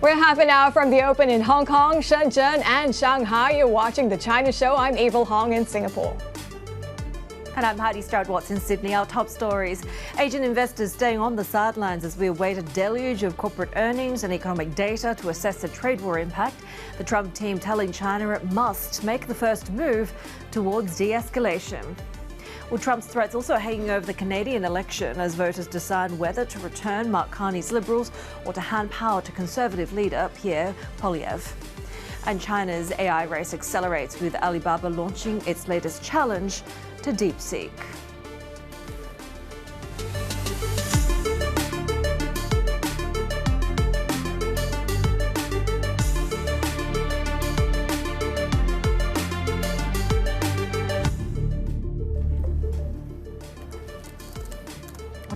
We're half an hour from the open in Hong Kong, Shenzhen, and Shanghai. You're watching The China Show. I'm Avril Hong in Singapore. And I'm Haidi, Stroud-Watts in Sydney. Our top stories. Asian investors staying on the sidelines as we await a deluge of corporate earnings and economic data to assess the trade war impact. The Trump team telling China it must make the first move towards de-escalation. Well, Trump's threats also hanging over the Canadian election as voters decide whether to return Mark Carney's Liberals or to hand power to Conservative leader Pierre Poilievre. And China's AI race accelerates with Alibaba launching its latest challenge to DeepSeek.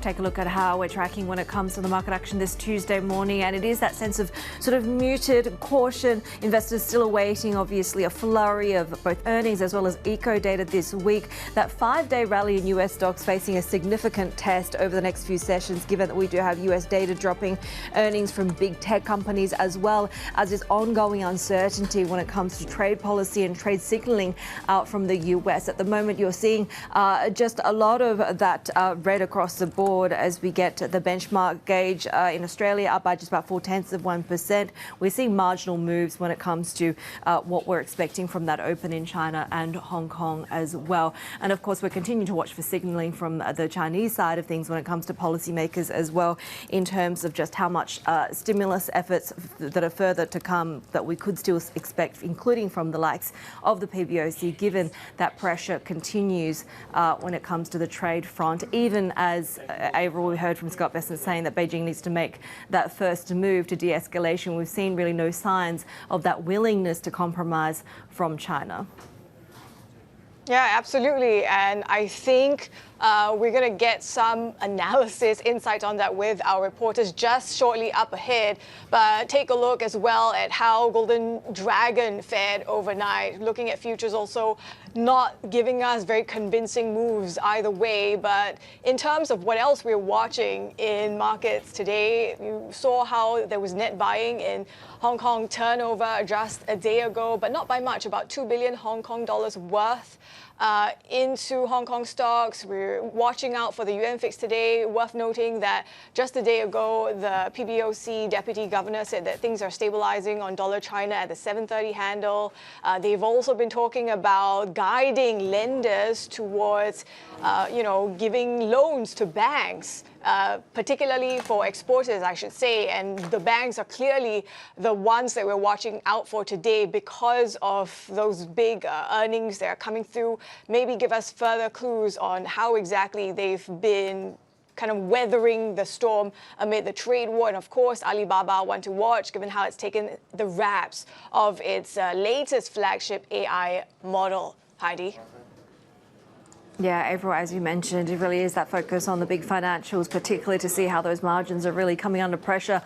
Take a look at how we're tracking when it comes to the market action this Tuesday morning, and it is that sense of sort of muted caution. Investors still awaiting obviously a flurry of both earnings as well as eco data this week. That 5-day rally in US stocks facing a significant test over the next few sessions, given that we do have US data dropping, earnings from big tech companies, as well as this ongoing uncertainty when it comes to trade policy and trade signaling out from the US. At the moment, you're seeing just a lot of that red across the board as we get the benchmark gauge in Australia up by just about 0.4%. We're seeing marginal moves when it comes to what we're expecting from that open in China and Hong Kong as well. And of course, we're continuing to watch for signaling from the Chinese side of things when it comes to policymakers as well, in terms of just how much stimulus efforts that are further to come that we could still expect, including from the likes of the PBOC, given that pressure continues when it comes to the trade front, even as Avril, we heard from Scott Bessent saying that Beijing needs to make that first move to de-escalation. We've seen really no signs of that willingness to compromise from China. Yeah, absolutely. And I think we're going to get some analysis, insight on that with our reporters just shortly up ahead. But take a look as well at how Golden Dragon fared overnight. Looking at futures also not giving us very convincing moves either way. But in terms of what else we're watching in markets today, you saw how there was net buying in Hong Kong turnover just a day ago, but not by much, about 2 billion Hong Kong dollars worth into Hong Kong stocks. We're watching out for the yuan fix today. Worth noting that just a day ago, the PBOC deputy governor said that things are stabilizing on dollar China at the 730 handle. They've also been talking about guiding lenders towards, giving loans to banks. Particularly for exporters, I should say. And the banks are clearly the ones that we're watching out for today because of those big earnings that are coming through. Maybe give us further clues on how exactly they've been kind of weathering the storm amid the trade war. And of course, Alibaba one to watch, given how it's taken the wraps of its latest flagship AI model. Haidi. Yeah, Avril, as you mentioned, it really is that focus on the big financials, particularly to see how those margins are really coming under pressure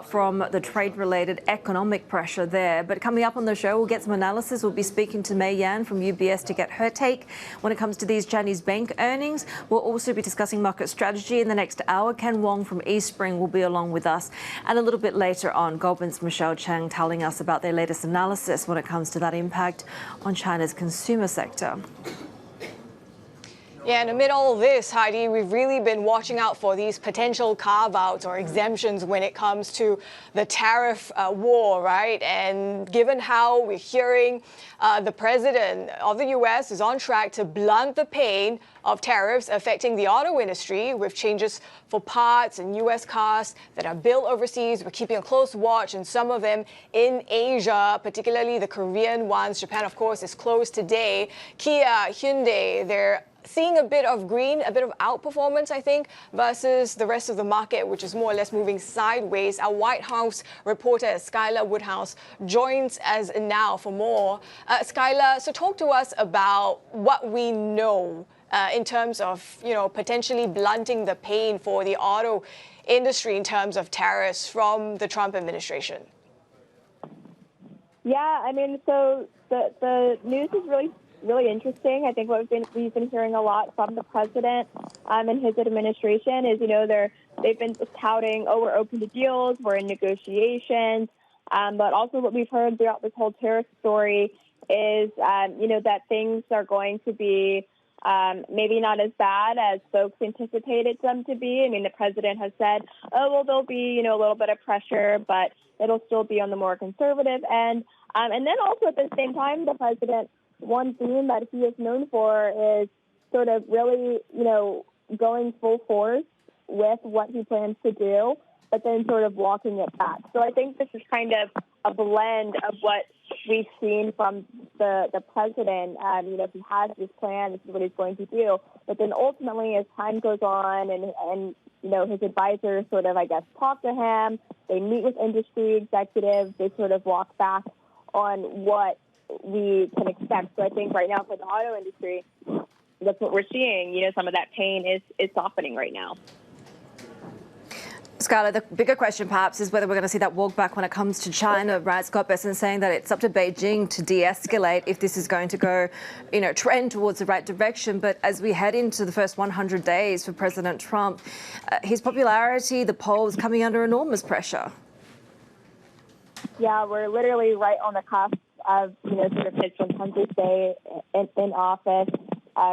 from the trade-related economic pressure there. But coming up on the show, we'll get some analysis. We'll be speaking to Mei Yan from UBS to get her take when it comes to these Chinese bank earnings. We'll also be discussing market strategy in the next hour. Ken Wong from Eastspring will be along with us. And a little bit later on, Goldman's Michelle Cheng telling us about their latest analysis when it comes to that impact on China's consumer sector. Yeah, and amid all this, Haidi, we've really been watching out for these potential carve-outs or exemptions when it comes to the tariff war, right? And given how we're hearing the president of the US is on track to blunt the pain of tariffs affecting the auto industry with changes for parts and US cars that are built overseas. We're keeping a close watch on some of them in Asia, particularly the Korean ones. Japan, of course, is closed today. Kia, Hyundai, they're seeing a bit of green, a bit of outperformance, I think, versus the rest of the market, which is more or less moving sideways. Our White House reporter, Skylar Woodhouse, joins us now for more. Skylar, so talk to us about what we know in terms of, potentially blunting the pain for the auto industry in terms of tariffs from the Trump administration. Yeah, I mean, so the news is really really interesting. I think what we've been hearing a lot from the president and his administration is, they've been touting, we're open to deals, we're in negotiations. But also what we've heard throughout this whole tariff story is, that things are going to be maybe not as bad as folks anticipated them to be. I mean, the president has said, there'll be, a little bit of pressure, but it'll still be on the more conservative end. And then also at the same time, the president, one theme that he is known for is sort of really, going full force with what he plans to do, but then sort of walking it back. So I think this is kind of a blend of what we've seen from the president. He has this plan, this is what he's going to do. But then ultimately, as time goes on and his advisors sort of, I guess, talk to him, they meet with industry executives, they sort of walk back on what we can expect. So I think right now for the auto industry, that's what we're seeing. Some of that pain is softening right now. Scarlett, the bigger question perhaps is whether we're going to see that walk back when it comes to China, right? Scott Bessent saying that it's up to Beijing to de-escalate if this is going to go, trend towards the right direction. But as we head into the first 100 days for President Trump, his popularity, the polls coming under enormous pressure. Yeah, we're literally right on the cusp of, sort of his 100th day in office.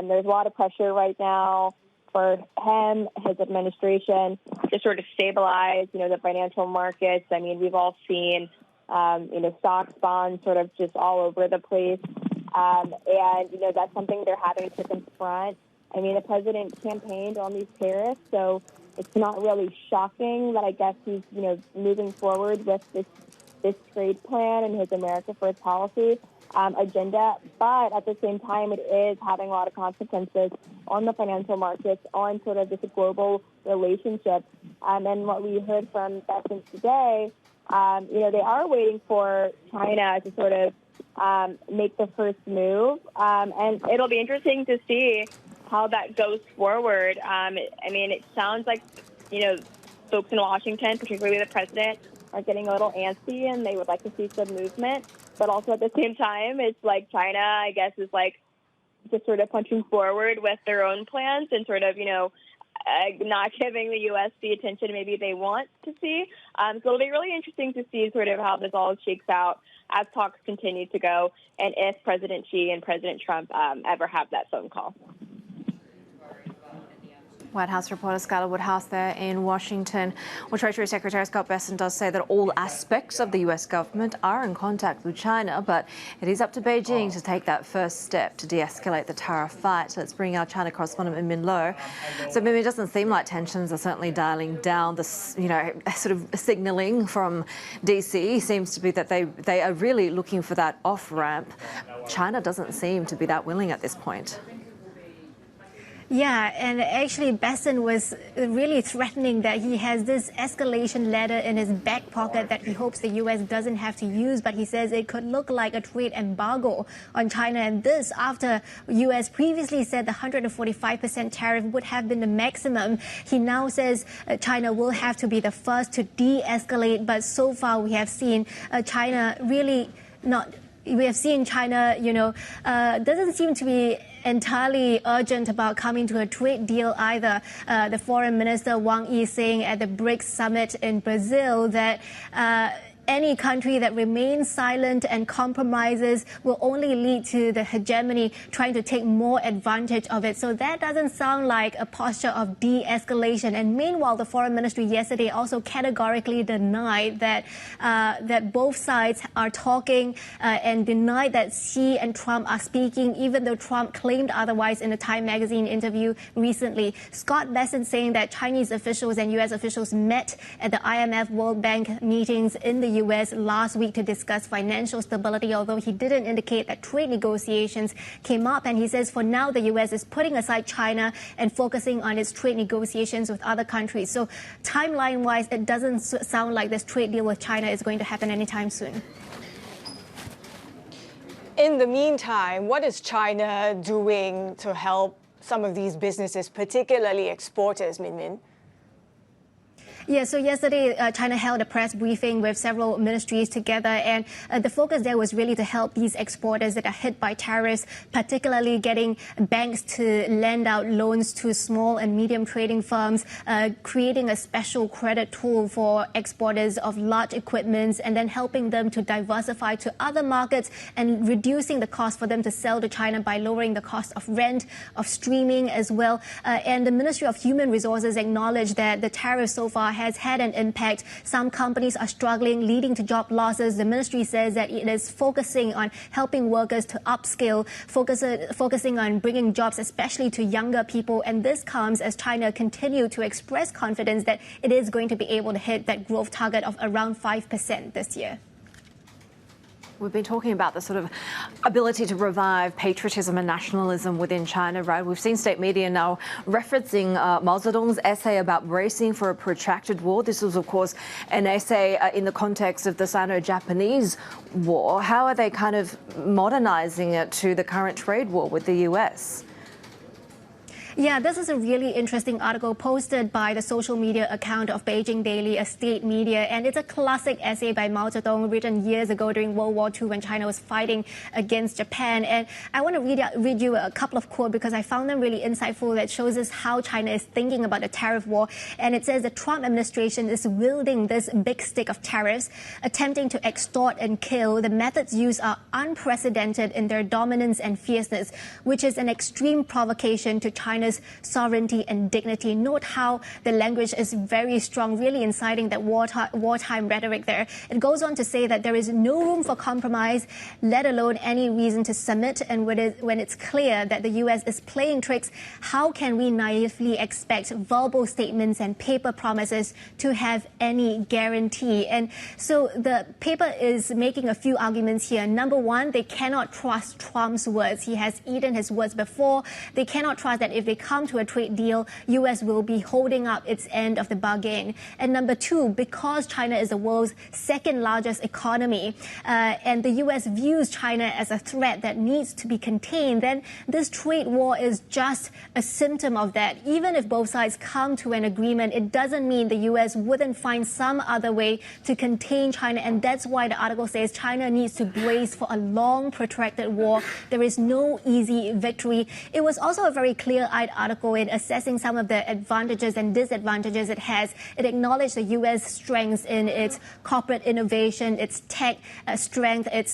There's a lot of pressure right now for him, his administration, to sort of stabilize, the financial markets. I mean, we've all seen, stocks, bonds sort of just all over the place. And, that's something they're having to confront. I mean, the president campaigned on these tariffs, so it's not really shocking that I guess he's, moving forward with this trade plan and his America First policy agenda. But at the same time, it is having a lot of consequences on the financial markets, on sort of this global relationship. And what we heard from Bessent today, they are waiting for China to sort of make the first move. And it'll be interesting to see how that goes forward. It sounds like, folks in Washington, particularly the president, are getting a little antsy and they would like to see some movement. But also at the same time, it's like China, I guess, is like just sort of punching forward with their own plans and sort of, not giving the U.S. the attention maybe they want to see. So it'll be really interesting to see sort of how this all shakes out as talks continue to go and if President Xi and President Trump ever have that phone call. White House reporter Scarlett Woodhouse there in Washington. Well, Treasury Secretary Scott Bessent does say that all aspects of the US government are in contact with China, but it is up to Beijing to take that first step to de-escalate the tariff fight. Let's bring our China correspondent Min Lo. So, Min, it doesn't seem like tensions are certainly dialing down. The sort of signalling from DC seems to be that they are really looking for that off-ramp. China doesn't seem to be that willing at this point. Yeah, and actually Bessent was really threatening that he has this escalation letter in his back pocket that he hopes the U.S. doesn't have to use, but he says it could look like a trade embargo on China. And this after U.S. previously said the 145% tariff would have been the maximum. He now says China will have to be the first to de-escalate, but so far we have seen China really not... We have seen China, doesn't seem to be entirely urgent about coming to a trade deal either. The Foreign Minister Wang Yi saying at the BRICS summit in Brazil that any country that remains silent and compromises will only lead to the hegemony trying to take more advantage of it. So that doesn't sound like a posture of de-escalation. And meanwhile, the foreign ministry yesterday also categorically denied that that both sides are talking and denied that Xi and Trump are speaking, even though Trump claimed otherwise in a Time magazine interview recently. Scott Bessent saying that Chinese officials and U.S. officials met at the IMF World Bank meetings in the U.S. last week to discuss financial stability, although he didn't indicate that trade negotiations came up. And he says for now the U.S. is putting aside China and focusing on its trade negotiations with other countries. So timeline-wise, it doesn't sound like this trade deal with China is going to happen anytime soon. In the meantime, what is China doing to help some of these businesses, particularly exporters, Min Min? Yeah, so yesterday, China held a press briefing with several ministries together, and the focus there was really to help these exporters that are hit by tariffs, particularly getting banks to lend out loans to small and medium trading firms, creating a special credit tool for exporters of large equipments, and then helping them to diversify to other markets and reducing the cost for them to sell to China by lowering the cost of rent, of streaming as well. And the Ministry of Human Resources acknowledged that the tariff so far has had an impact. Some companies are struggling, leading to job losses. The ministry says that it is focusing on helping workers to upskill, focusing on bringing jobs, especially to younger people. And this comes as China continues to express confidence that it is going to be able to hit that growth target of around 5% this year. We've been talking about the sort of ability to revive patriotism and nationalism within China, right? We've seen state media now referencing Mao Zedong's essay about bracing for a protracted war. This was, of course, an essay in the context of the Sino-Japanese war. How are they kind of modernizing it to the current trade war with the US? Yeah, this is a really interesting article posted by the social media account of Beijing Daily, a state media, and it's a classic essay by Mao Zedong written years ago during World War II when China was fighting against Japan. And I want to read you a couple of quotes because I found them really insightful that shows us how China is thinking about the tariff war. And it says the Trump administration is wielding this big stick of tariffs, attempting to extort and kill. The methods used are unprecedented in their dominance and fierceness, which is an extreme provocation to China's sovereignty and dignity. Note how the language is very strong, really inciting that wartime rhetoric there. It goes on to say that there is no room for compromise, let alone any reason to submit. And when it's clear that the U.S. is playing tricks, how can we naively expect verbal statements and paper promises to have any guarantee? And so the paper is making a few arguments here. Number one, they cannot trust Trump's words. He has eaten his words before. They cannot trust that if they come to a trade deal, U.S. will be holding up its end of the bargain. And number two, because China is the world's second largest economy, and the U.S. views China as a threat that needs to be contained, then this trade war is just a symptom of that. Even if both sides come to an agreement, it doesn't mean the U.S. wouldn't find some other way to contain China. And that's why the article says China needs to brace for a long, protracted war. There is no easy victory. It was also a very clear-eyed article in assessing some of the advantages and disadvantages it has. It acknowledged the U.S. strengths in its corporate innovation, its tech strength, its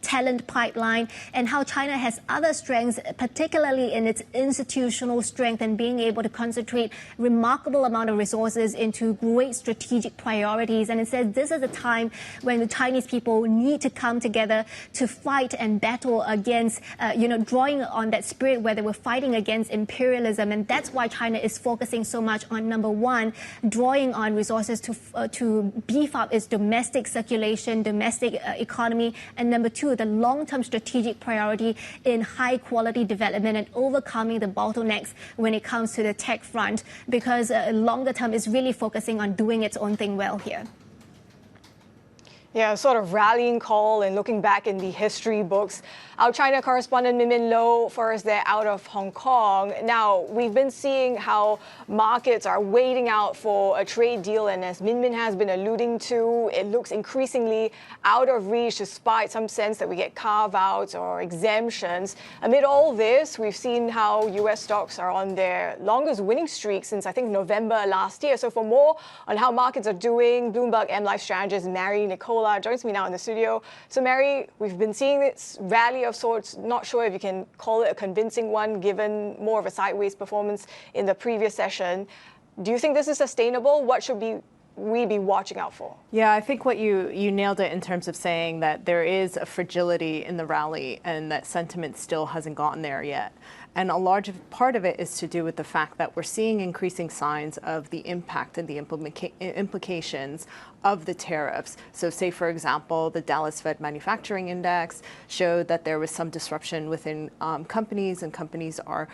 talent pipeline, and how China has other strengths, particularly in its institutional strength and being able to concentrate remarkable amount of resources into great strategic priorities. And it says this is a time when the Chinese people need to come together to fight and battle against, drawing on that spirit where they were fighting against imperialism. And that's why China is focusing so much on, number one, drawing on resources to beef up its domestic circulation, domestic economy, and number two, the long-term strategic priority in high-quality development and overcoming the bottlenecks when it comes to the tech front, because longer term is really focusing on doing its own thing well here. Yeah, sort of rallying call and looking back in the history books. Our China correspondent Min Min Lo for us there out of Hong Kong. Now, we've been seeing how markets are waiting out for a trade deal, and as Min Min has been alluding to, it looks increasingly out of reach despite some sense that we get carve-outs or exemptions. Amid all this, we've seen how US stocks are on their longest winning streak since, I think, November last year. So for more on how markets are doing, Bloomberg M-Life strategist Mary Nicola joins me now in the studio. So Mary, we've been seeing this rally of sorts. Not sure if you can call it a convincing one, given more of a sideways performance in the previous session. Do you think this is sustainable? What should we be watching out for? Yeah, I think what you nailed it in terms of saying that there is a fragility in the rally and that sentiment still hasn't gotten there yet. And a large part of it is to do with the fact that we're seeing increasing signs of the impact and the implications of the tariffs. So say, for example, the Dallas Fed Manufacturing Index showed that there was some disruption within companies, and companies are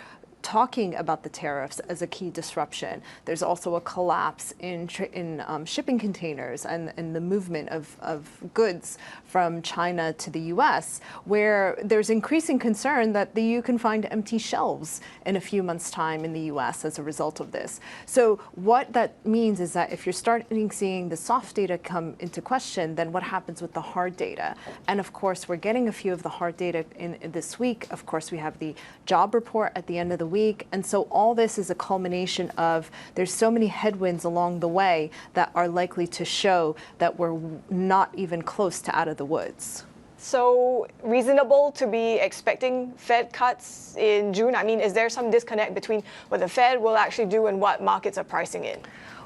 talking about the tariffs as a key disruption. There's also a collapse in shipping containers and the movement of goods from China to the U.S., where there's increasing concern that the EU can find empty shelves in a few months' time in the U.S. as a result of this. So what that means is that if you're starting seeing the soft data come into question, then what happens with the hard data? And of course, we're getting a few of the hard data in this week. Of course, we have the job report at the end of the week. And so all this is a culmination of there's so many headwinds along the way that are likely to show that we're not even close to out of the woods. So reasonable to be expecting Fed cuts in June? I mean, is there some disconnect between what the Fed will actually do and what markets are pricing in?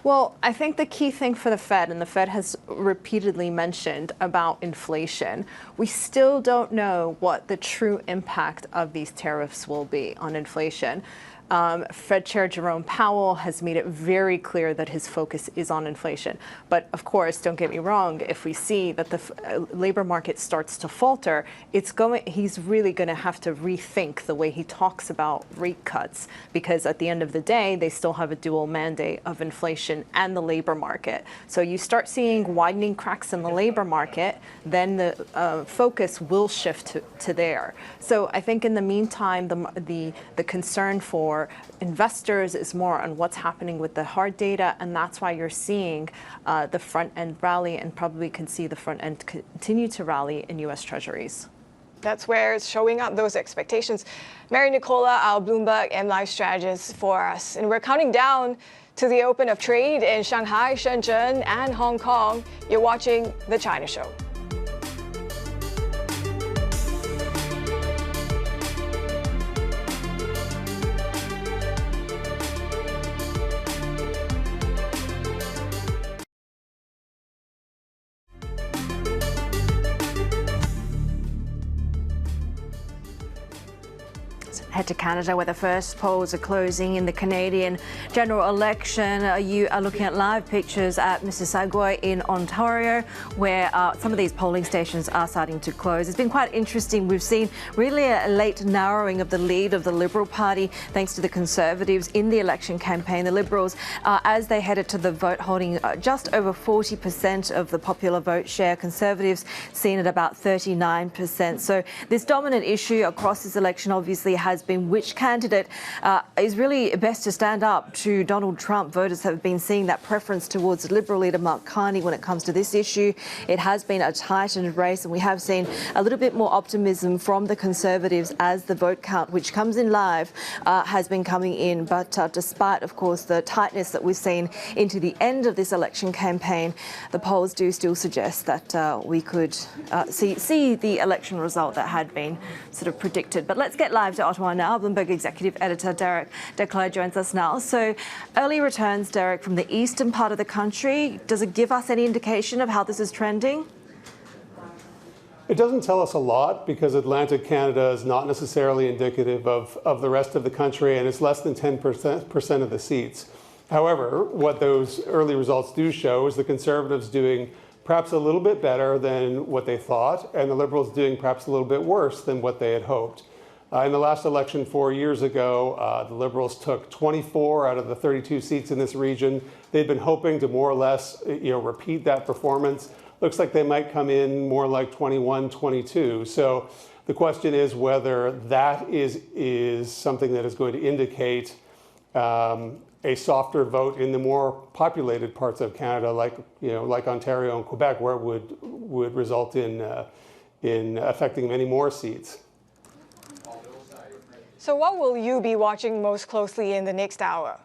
Well, I think the key thing for the Fed, and the Fed has repeatedly mentioned about inflation, we still don't know what the true impact of these tariffs will be on inflation. Fed Chair Jerome Powell has made it very clear that his focus is on inflation. But of course, don't get me wrong, if we see that the labor market starts to falter, he's really going to have to rethink the way he talks about rate cuts, because at the end of the day, they still have a dual mandate of inflation and the labor market. So you start seeing widening cracks in the labor market, then the focus will shift to there. So I think in the meantime, the concern for investors is more on what's happening with the hard data, and that's why you're seeing the front end rally, and probably can see the front end continue to rally in U.S. Treasuries. That's where it's showing up, those expectations. Mary Nicola, our Bloomberg M-Live strategist for us. And we're counting down to the open of trade in Shanghai, Shenzhen, and Hong Kong. You're watching The China Show. Head to Canada, where the first polls are closing in the Canadian general election. You are looking at live pictures at Mississauga in Ontario, where some of these polling stations are starting to close. It's been quite interesting. We've seen really a late narrowing of the lead of the Liberal Party, thanks to the Conservatives in the election campaign. The Liberals, as they headed to the vote, holding just over 40% of the popular vote share. Conservatives seen at about 39%. So this dominant issue across this election obviously has been which candidate is really best to stand up to Donald Trump. Voters have been seeing that preference towards Liberal leader Mark Carney when it comes to this issue. It has been a tightened race, and we have seen a little bit more optimism from the Conservatives as the vote count, which comes in live, has been coming in. But despite, of course, the tightness that we've seen into the end of this election campaign, the polls do still suggest that we could see the election result that had been sort of predicted. But let's get live to Ottawa now. Bloomberg Executive Editor Derek Declerc joins us now. So early returns, Derek, from the eastern part of the country. Does it give us any indication of how this is trending? It doesn't tell us a lot, because Atlantic Canada is not necessarily indicative of the rest of the country, and it's less than 10% of the seats. However, what those early results do show is the Conservatives doing perhaps a little bit better than what they thought, and the Liberals doing perhaps a little bit worse than what they had hoped. In the last election 4 years ago, the Liberals took 24 out of the 32 seats in this region. They'd been hoping to more or less, repeat that performance. Looks like they might come in more like 21, 22. So the question is whether that is something that is going to indicate a softer vote in the more populated parts of Canada, like Ontario and Quebec, where it would result in affecting many more seats. So what will you be watching most closely in the next hour?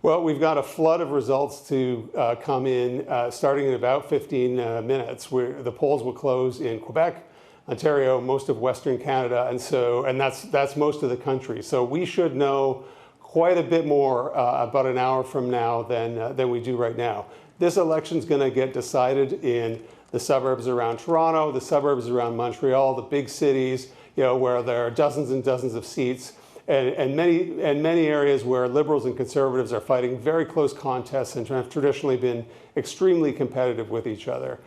Well, we've got a flood of results to come in starting in about 15 minutes, where the polls will close in Quebec, Ontario, most of Western Canada, and that's most of the country. So we should know quite a bit more about an hour from now than we do right now. This election is going to get decided in the suburbs around Toronto, the suburbs around Montreal, the big cities, where there are dozens and dozens of seats, and many areas where Liberals and Conservatives are fighting very close contests and have traditionally been extremely competitive with each other.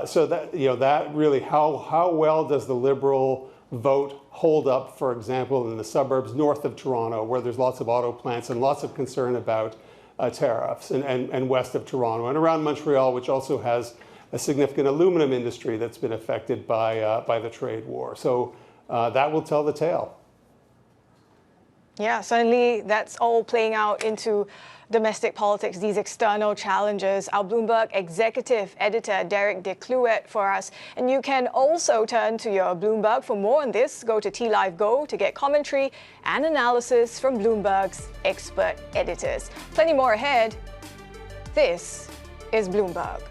So that really, how well does the Liberal vote hold up, for example, in the suburbs north of Toronto, where there's lots of auto plants and lots of concern about tariffs, and west of Toronto, and around Montreal, which also has a significant aluminum industry that's been affected by the trade war. So that will tell the tale. Yeah, certainly that's all playing out into domestic politics, these external challenges. Our Bloomberg executive editor, Derek DeCluet, for us. And you can also turn to your Bloomberg for more on this. Go to TLive Go to get commentary and analysis from Bloomberg's expert editors. Plenty more ahead. This is Bloomberg.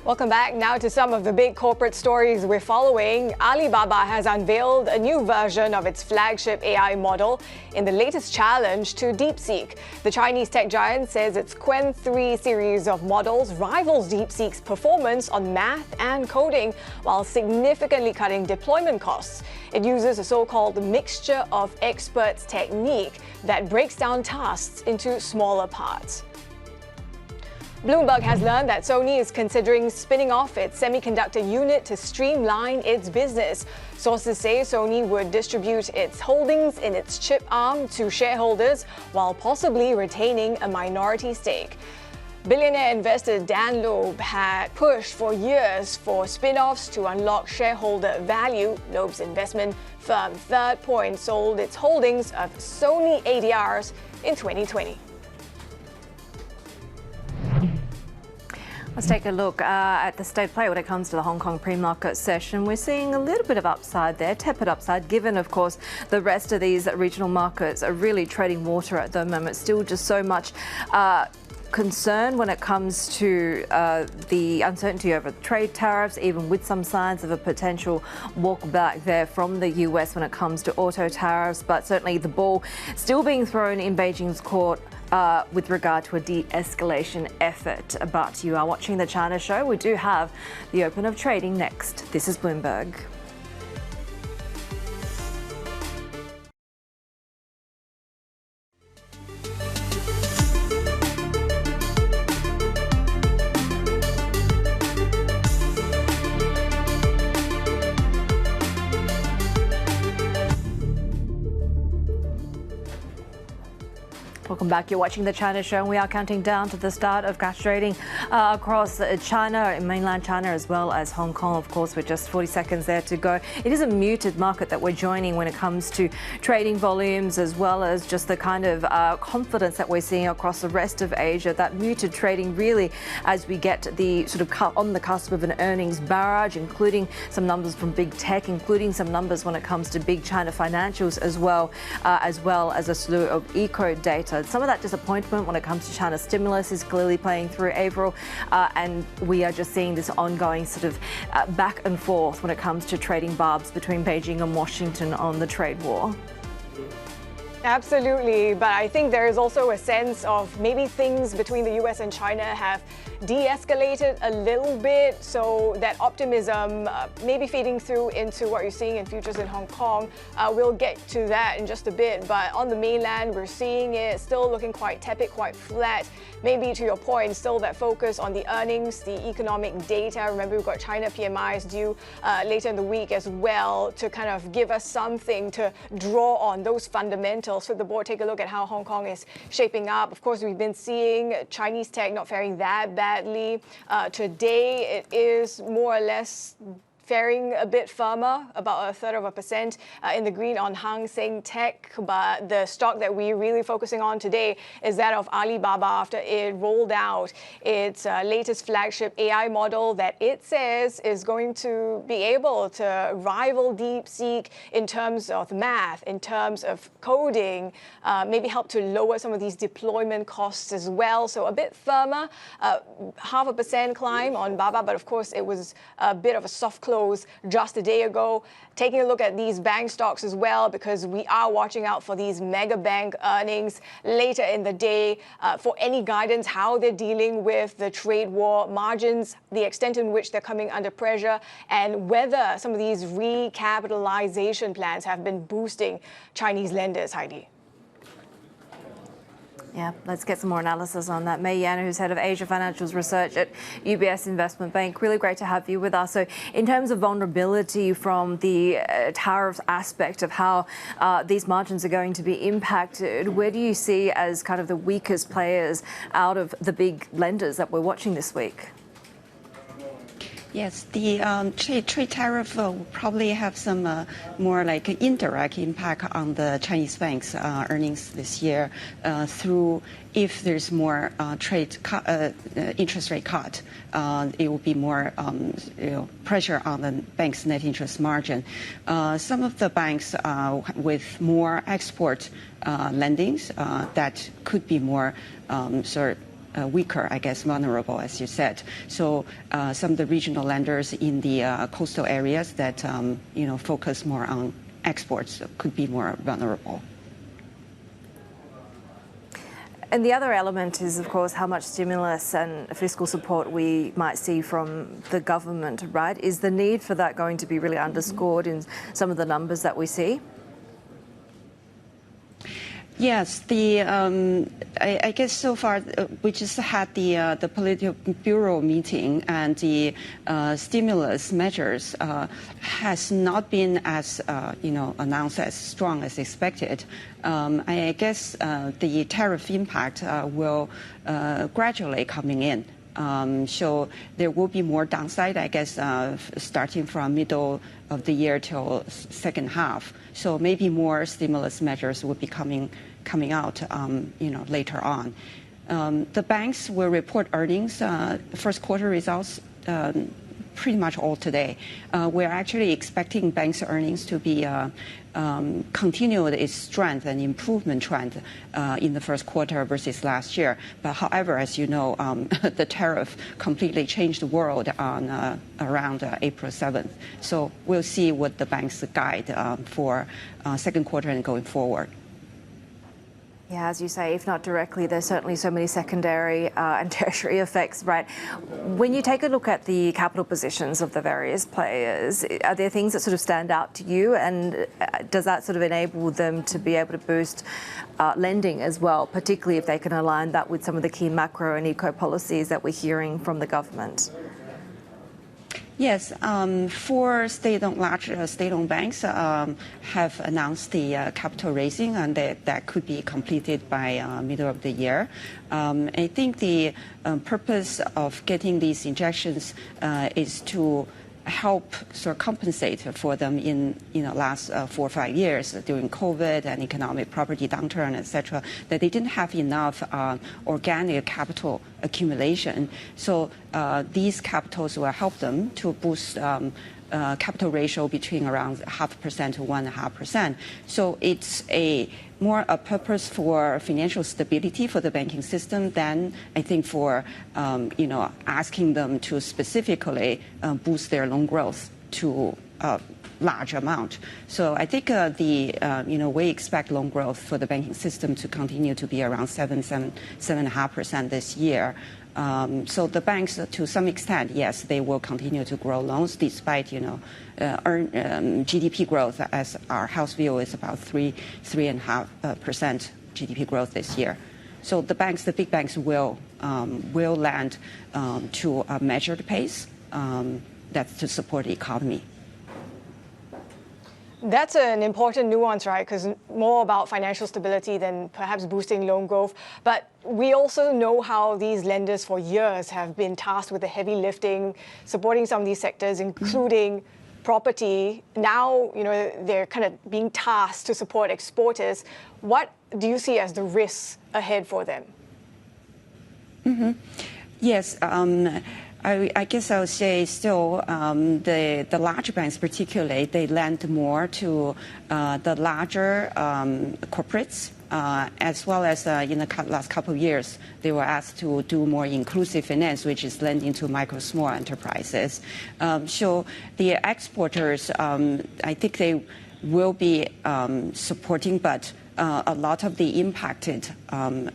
Welcome back now to some of the big corporate stories we're following. Alibaba has unveiled a new version of its flagship AI model in the latest challenge to DeepSeek. The Chinese tech giant says its Qwen 3 series of models rivals DeepSeek's performance on math and coding while significantly cutting deployment costs. It uses a so-called mixture of experts technique that breaks down tasks into smaller parts. Bloomberg has learned that Sony is considering spinning off its semiconductor unit to streamline its business. Sources say Sony would distribute its holdings in its chip arm to shareholders while possibly retaining a minority stake. Billionaire investor Dan Loeb had pushed for years for spin-offs to unlock shareholder value. Loeb's investment firm Third Point sold its holdings of Sony ADRs in 2020. Let's take a look at the state of play when it comes to the Hong Kong pre-market session. We're seeing a little bit of upside there, tepid upside, given, of course, the rest of these regional markets are really treading water at the moment. Still just so much concern when it comes to the uncertainty over trade tariffs, even with some signs of a potential walk back there from the US when it comes to auto tariffs. But certainly the ball still being thrown in Beijing's court with regard to a de-escalation effort. But you are watching the China Show. We do have the open of trading next. This is Bloomberg. Welcome back. You're watching the China Show, and we are counting down to the start of cash trading across China, mainland China, as well as Hong Kong. Of course, with just 40 seconds there to go. It is a muted market that we're joining when it comes to trading volumes, as well as just the kind of confidence that we're seeing across the rest of Asia. That muted trading really as we get the sort of on the cusp of an earnings barrage, including some numbers from big tech, including some numbers when it comes to big China financials as well as a slew of eco data. Some of that disappointment when it comes to China's stimulus is clearly playing through, Avril, and we are just seeing this ongoing sort of back and forth when it comes to trading barbs between Beijing and Washington on the trade war. Absolutely, but I think there is also a sense of maybe things between the US and China have de-escalated a little bit, so that optimism maybe feeding through into what you're seeing in futures in Hong Kong. We'll get to that in just a bit, but on the mainland, we're seeing it still looking quite tepid, quite flat. Maybe to your point, still that focus on the earnings, the economic data. Remember, we've got China PMIs due later in the week as well to kind of give us something to draw on, those fundamentals. For the board, take a look at how Hong Kong is shaping up. Of course, we've been seeing Chinese tech not faring that badly. Today, it is more or less faring a bit firmer, about 1/3% in the green on Hang Seng Tech. But the stock that we're really focusing on today is that of Alibaba after it rolled out its latest flagship AI model that it says is going to be able to rival DeepSeek in terms of math, in terms of coding, maybe help to lower some of these deployment costs as well. So a bit firmer, 0.5% climb on Baba, but of course it was a bit of a soft close close just a day ago. Taking a look at these bank stocks as well, because we are watching out for these mega bank earnings later in the day for any guidance how they're dealing with the trade war, margins, the extent in which they're coming under pressure, and whether some of these recapitalization plans have been boosting Chinese lenders, Haidi. Yeah, let's get some more analysis on that. Mei Yan, who's head of Asia Financials Research at UBS Investment Bank. Really great to have you with us. So in terms of vulnerability from the tariffs aspect of how these margins are going to be impacted, where do you see as kind of the weakest players out of the big lenders that we're watching this week? Yes, the trade tariff will probably have some more like indirect impact on the Chinese banks' earnings this year through if there's more interest rate cut, it will be more pressure on the bank's net interest margin. Some of the banks with more export lendings that could be more weaker, I guess, vulnerable, as you said. So some of the regional lenders in the coastal areas that focus more on exports could be more vulnerable. And the other element is, of course, how much stimulus and fiscal support we might see from the government, right? Is the need for that going to be really underscored in some of the numbers that we see? Yes, I guess so far we just had the Political Bureau meeting, and the stimulus measures has not been as announced as strong as expected. I guess the tariff impact will gradually coming in. So there will be more downside, I guess, starting from middle of the year till second half. So maybe more stimulus measures will be coming out, later on. The banks will report earnings, first quarter results, pretty much all today. We're actually expecting banks' earnings to be continue its strength and improvement trend in the first quarter versus last year. But however, as you know, the tariff completely changed the world on around April 7th. So we'll see what the banks guide for second quarter and going forward. Yeah, as you say, if not directly, there's certainly so many secondary and tertiary effects, right? When you take a look at the capital positions of the various players, are there things that sort of stand out to you? And does that sort of enable them to be able to boost lending as well, particularly if they can align that with some of the key macro and eco policies that we're hearing from the government? Yes, four large state-owned banks have announced the capital raising, and that could be completed by middle of the year. I think the purpose of getting these injections is to help sort of compensate for them in last 4 or 5 years during COVID and economic property downturn, etc., that they didn't have enough organic capital accumulation. So these capitals will help them to boost capital ratio between around 0.5% to 1.5%. So it's more a purpose for financial stability for the banking system than I think for asking them to specifically boost their loan growth to a large amount. So I think we expect loan growth for the banking system to continue to be around 7.5% this year. So the banks, to some extent, yes, they will continue to grow loans despite, GDP growth, as our house view is about 3.5% GDP growth this year. So the big banks will lend to a measured pace that's to support the economy. That's an important nuance, right? Because more about financial stability than perhaps boosting loan growth. But we also know how these lenders for years have been tasked with the heavy lifting, supporting some of these sectors, including property. Now, they're kind of being tasked to support exporters. What do you see as the risks ahead for them? Mm-hmm. Yes. I guess I would say still the large banks particularly, they lend more to the larger corporates as well as in the last couple of years, they were asked to do more inclusive finance, which is lending to micro small enterprises. So the exporters, I think they will be supporting, but a lot of the impacted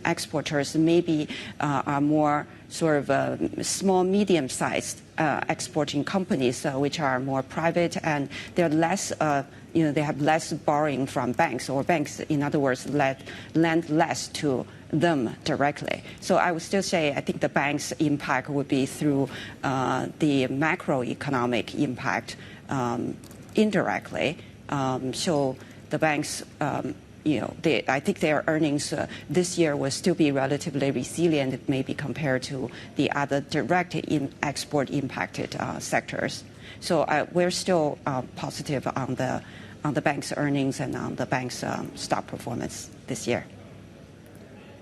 exporters maybe are more sort of small, medium-sized exporting companies, which are more private, and they're less they have less borrowing from banks, or banks, in other words, lend less to them directly. So I would still say I think the bank's impact would be through the macroeconomic impact indirectly. So the banks, I think their earnings this year will still be relatively resilient, maybe compared to the other direct export impacted sectors. So we're still positive on the bank's earnings and on the bank's stock performance this year.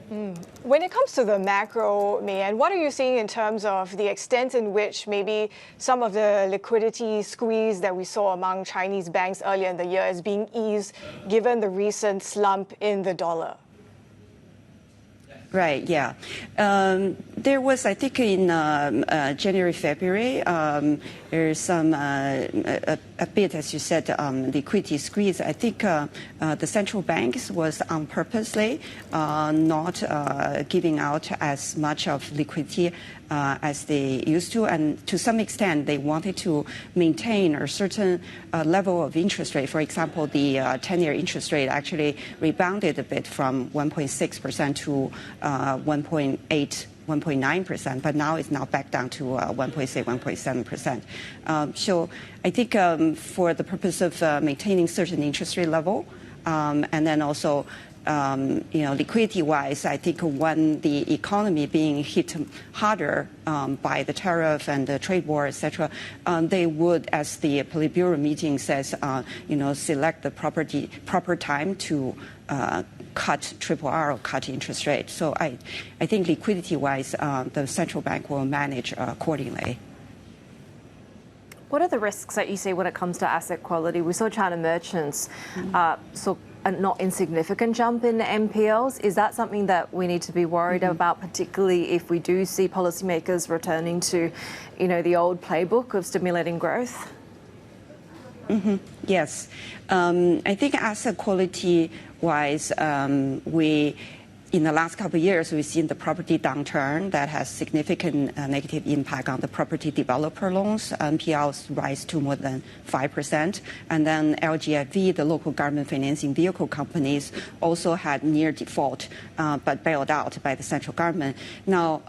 When it comes to the macro, Mei-Yan, what are you seeing in terms of the extent in which maybe some of the liquidity squeeze that we saw among Chinese banks earlier in the year is being eased given the recent slump in the dollar? Right, yeah. There was, I think, in January, February, there's some, a bit, as you said, liquidity squeeze. I think the central banks was on purposely not giving out as much of liquidity as they used to. And to some extent, they wanted to maintain a certain level of interest rate. For example, the 10-year interest rate actually rebounded a bit from 1.6% to 1.9%, but now it's back down to 1.6, 1.7%. So I think for the purpose of maintaining certain interest rate level, and then also liquidity-wise, I think when the economy being hit harder by the tariff and the trade war, etc., they would, as the Politburo meeting says, select the proper time to cut RRR or cut interest rate. So I think liquidity-wise, the central bank will manage accordingly. What are the risks that you see when it comes to asset quality? We saw China merchants saw a not insignificant jump in NPLs. Is that something that we need to be worried about, particularly if we do see policymakers returning to, the old playbook of stimulating growth? Yes. I think asset quality-wise, in the last couple of years, we've seen the property downturn that has significant negative impact on the property developer loans. NPLs rise to more than 5%. And then LGFV, the local government financing vehicle companies, also had near default, but bailed out by the central government. Now,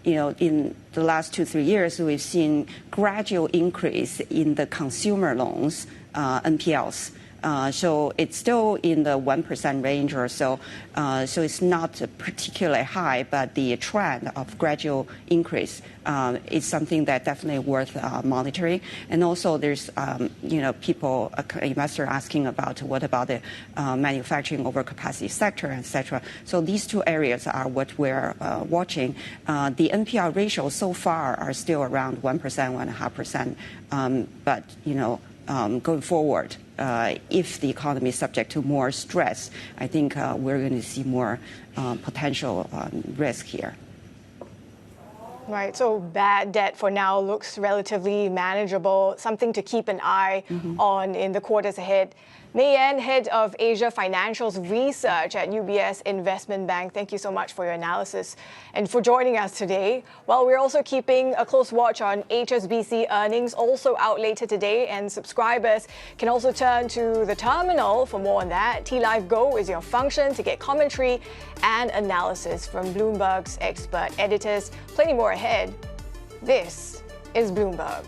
in the last 2-3 years, we've seen gradual increase in the consumer loans, NPLs. So it's still in the 1% range or so. So it's not particularly high, but the trend of gradual increase is something that definitely worth monitoring. And also there's, people, investors asking about what about the manufacturing overcapacity sector, etc. So these two areas are what we're watching. The NPL ratio so far are still around 1%, 1.5%. But, going forward, if the economy is subject to more stress, I think we're going to see more potential risk here. Right, so bad debt for now looks relatively manageable, something to keep an eye on in the quarters ahead. Mei-Yan, Head of Asia Financials Research at UBS Investment Bank, thank you so much for your analysis and for joining us today. Well, we're also keeping a close watch on HSBC earnings, also out later today, and subscribers can also turn to the terminal for more on that. T-Live Go is your function to get commentary and analysis from Bloomberg's expert editors. Plenty more ahead. This is Bloomberg.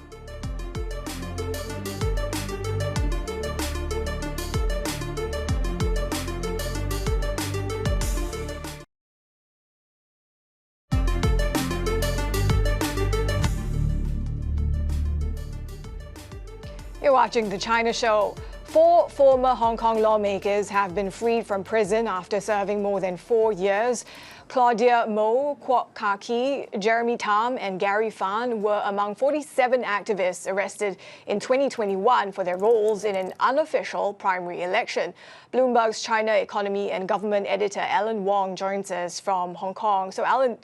You're watching The China Show. 4 former Hong Kong lawmakers have been freed from prison after serving more than 4 years. Claudia Mo, Kwok Ka-ki, Jeremy Tam and Gary Fan were among 47 activists arrested in 2021 for their roles in an unofficial primary election. Bloomberg's China economy and government editor Alan Wong joins us from Hong Kong. So Alan,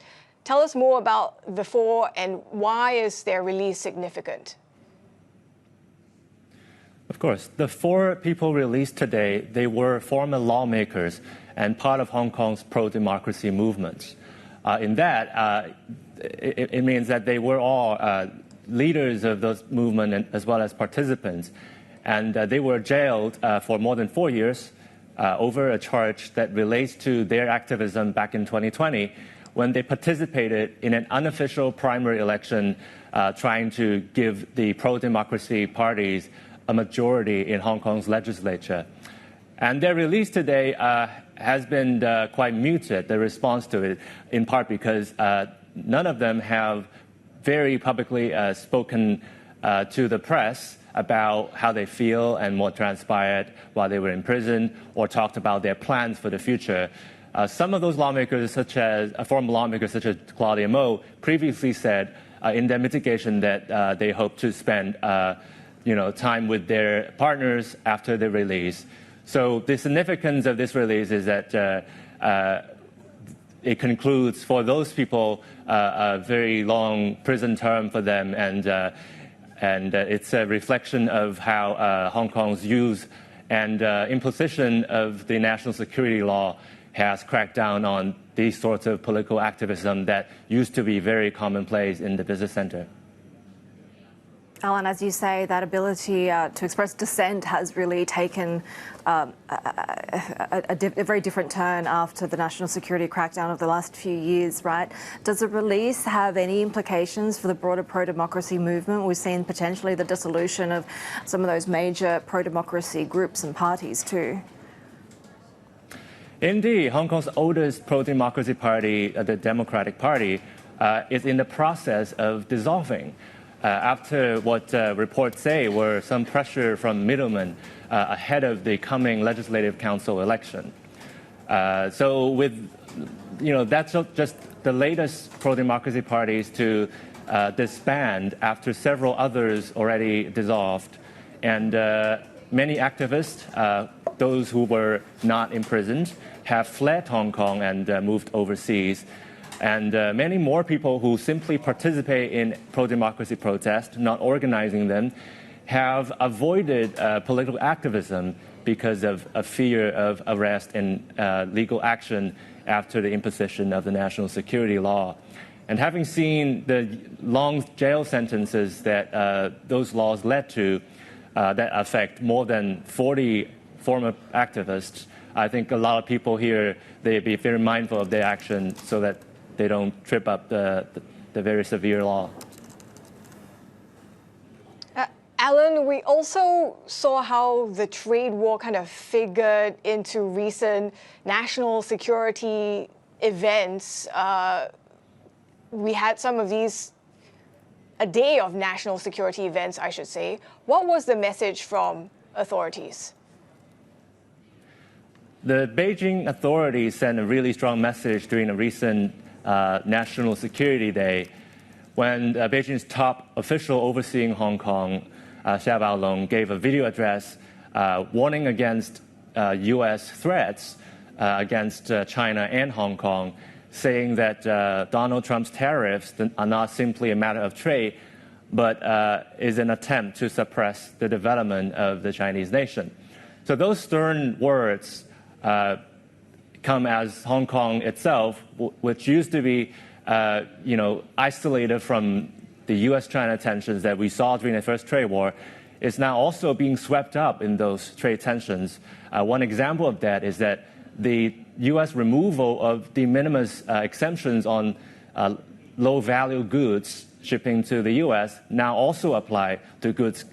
tell us more about the 4 and why is their release significant? Of course. The 4 people released today, they were former lawmakers and part of Hong Kong's pro-democracy movement. In that, it means that they were all leaders of those movements as well as participants. And they were jailed for more than 4 years over a charge that relates to their activism back in 2020 when they participated in an unofficial primary election trying to give the pro-democracy parties a majority in Hong Kong's legislature. And their release today has been quite muted, the response to it, in part because none of them have very publicly spoken to the press about how they feel and what transpired while they were in prison or talked about their plans for the future. Some of those lawmakers, former lawmakers such as Claudia Mo, previously said in their mitigation that they hope to spend time with their partners after the release. So the significance of this release is that it concludes for those people a very long prison term for them, and it's a reflection of how Hong Kong's use and imposition of the national security law has cracked down on these sorts of political activism that used to be very commonplace in the business center. Alan, as you say, that ability to express dissent has really taken a very different turn after the national security crackdown of the last few years, right? Does the release have any implications for the broader pro-democracy movement? We've seen potentially the dissolution of some of those major pro-democracy groups and parties too. Indeed, Hong Kong's oldest pro-democracy party, the Democratic Party, is in the process of dissolving. After what reports say were some pressure from middlemen ahead of the coming Legislative Council election. So that's just the latest pro-democracy parties to disband after several others already dissolved. And many activists, those who were not imprisoned, have fled Hong Kong and moved overseas. And many more people who simply participate in pro-democracy protests, not organizing them, have avoided political activism because of a fear of arrest and legal action after the imposition of the national security law. And having seen the long jail sentences that those laws led to that affect more than 40 former activists, I think a lot of people here, they'd be very mindful of their action so that they don't trip up the very severe law. Alan, we also saw how the trade war kind of figured into recent national security events. We had some of these, a day of national security events, I should say. What was the message from authorities? The Beijing authorities sent a really strong message during a recent National Security Day, when Beijing's top official overseeing Hong Kong, Xia Baolong, gave a video address warning against U.S. threats against China and Hong Kong, saying that Donald Trump's tariffs are not simply a matter of trade, but is an attempt to suppress the development of the Chinese nation. So those stern words come as Hong Kong itself, which used to be, isolated from the U.S.-China tensions that we saw during the first trade war, is now also being swept up in those trade tensions. One example of that is that the U.S. removal of de minimis exemptions on low-value goods shipping to the U.S. now also apply to goods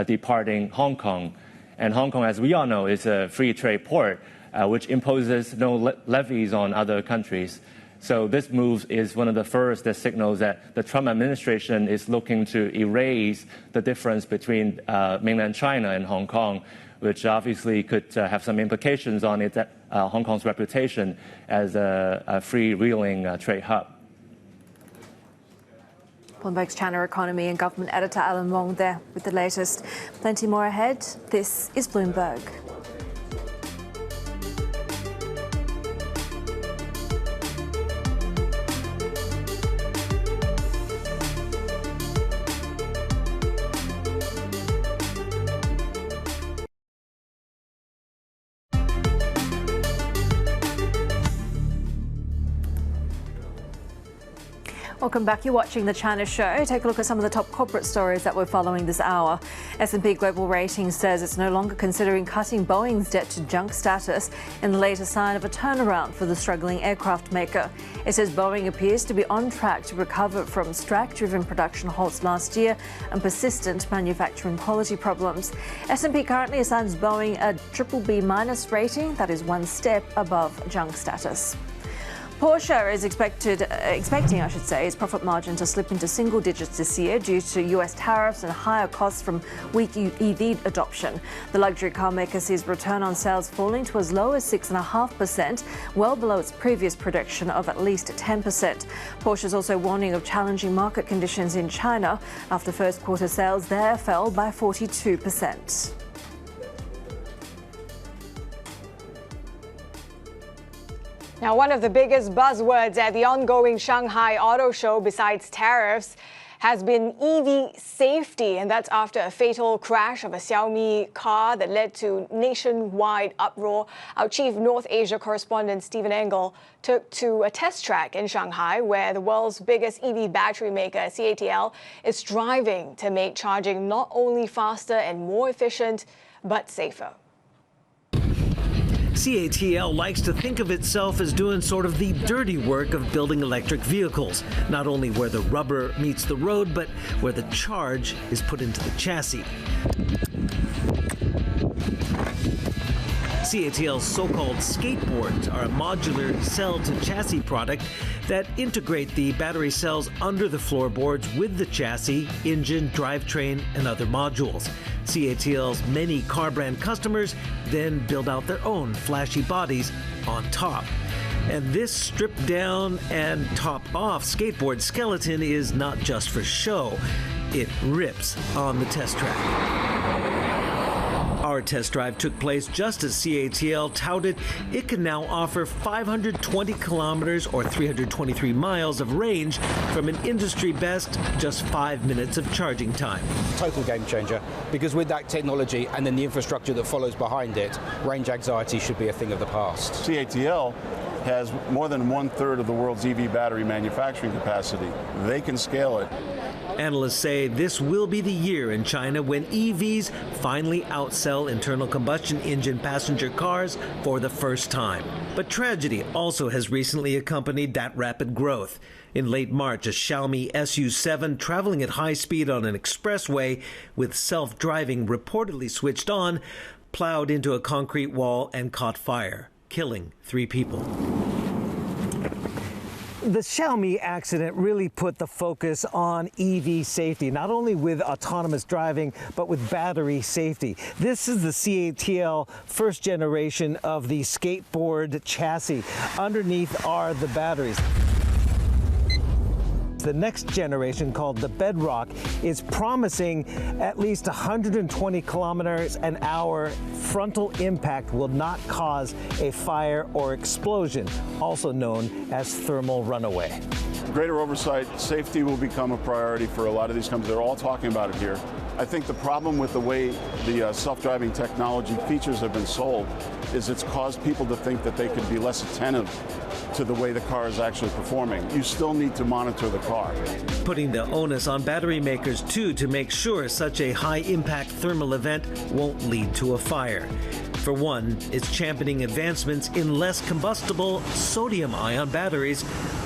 departing Hong Kong. And Hong Kong, as we all know, is a free trade port, which imposes no levies on other countries. So this move is one of the first that signals that the Trump administration is looking to erase the difference between mainland China and Hong Kong, which obviously could have some implications on Hong Kong's reputation as a freewheeling trade hub. Bloomberg's China economy and government editor Alan Wong there with the latest. Plenty more ahead. This is Bloomberg. Welcome back. You're watching The China Show. Take a look at some of the top corporate stories that we're following this hour. S&P Global Ratings says it's no longer considering cutting Boeing's debt to junk status in the latest sign of a turnaround for the struggling aircraft maker. It says Boeing appears to be on track to recover from strike-driven production halts last year and persistent manufacturing quality problems. S&P currently assigns Boeing a BBB- rating, that is one step above junk status. Porsche is expecting its profit margin to slip into single digits this year due to US tariffs and higher costs from weak EV adoption. The luxury car maker sees return on sales falling to as low as 6.5%, well below its previous prediction of at least 10%. Porsche is also warning of challenging market conditions in China after first quarter sales there fell by 42%. Now, one of the biggest buzzwords at the ongoing Shanghai Auto Show, besides tariffs, has been EV safety, and that's after a fatal crash of a Xiaomi car that led to nationwide uproar. Our chief North Asia correspondent Stephen Engel took to a test track in Shanghai, where the world's biggest EV battery maker, CATL, is striving to make charging not only faster and more efficient, but safer. CATL likes to think of itself as doing sort of the dirty work of building electric vehicles, not only where the rubber meets the road, but where the charge is put into the chassis. CATL's so-called skateboards are a modular cell-to-chassis product that integrate the battery cells under the floorboards with the chassis, engine, drivetrain, and other modules. CATL's many car brand customers then build out their own flashy bodies on top. And this stripped down and topped off skateboard skeleton is not just for show. It rips on the test track. Our test drive took place just as CATL touted it can now offer 520 kilometers or 323 miles of range from an industry best just 5 minutes of charging time. Total game changer, because with that technology and then the infrastructure that follows behind it, range anxiety should be a thing of the past. CATL has more than 1/3 of the world's EV battery manufacturing capacity. They can scale it. Analysts say this will be the year in China when EVs finally outsell internal combustion engine passenger cars for the first time. But tragedy also has recently accompanied that rapid growth. In late March, a Xiaomi SU7 traveling at high speed on an expressway with self-driving reportedly switched on plowed into a concrete wall and caught fire, killing 3 people. The Xiaomi accident really put the focus on EV safety, not only with autonomous driving, but with battery safety. This is the CATL first generation of the skateboard chassis. Underneath are the batteries. The next generation, called the Bedrock, is promising at least 120 kilometers an hour. Frontal impact will not cause a fire or explosion, also known as thermal runaway. Greater oversight, safety will become a priority for a lot of these companies. They're all talking about it here. I think the problem with the way the self-driving technology features have been sold is it's caused people to think that they could be less attentive to the way the car is actually performing. You still need to monitor the car. Putting the onus on battery makers, too, to make sure such a high-impact thermal event won't lead to a fire. For one, it's championing advancements in less combustible sodium-ion batteries,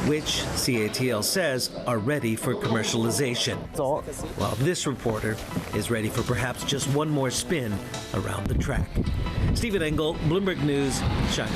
which CATL says are ready for commercialization. While this reporter is ready for perhaps just one more spin around the track. Stephen Engel, Bloomberg News, China.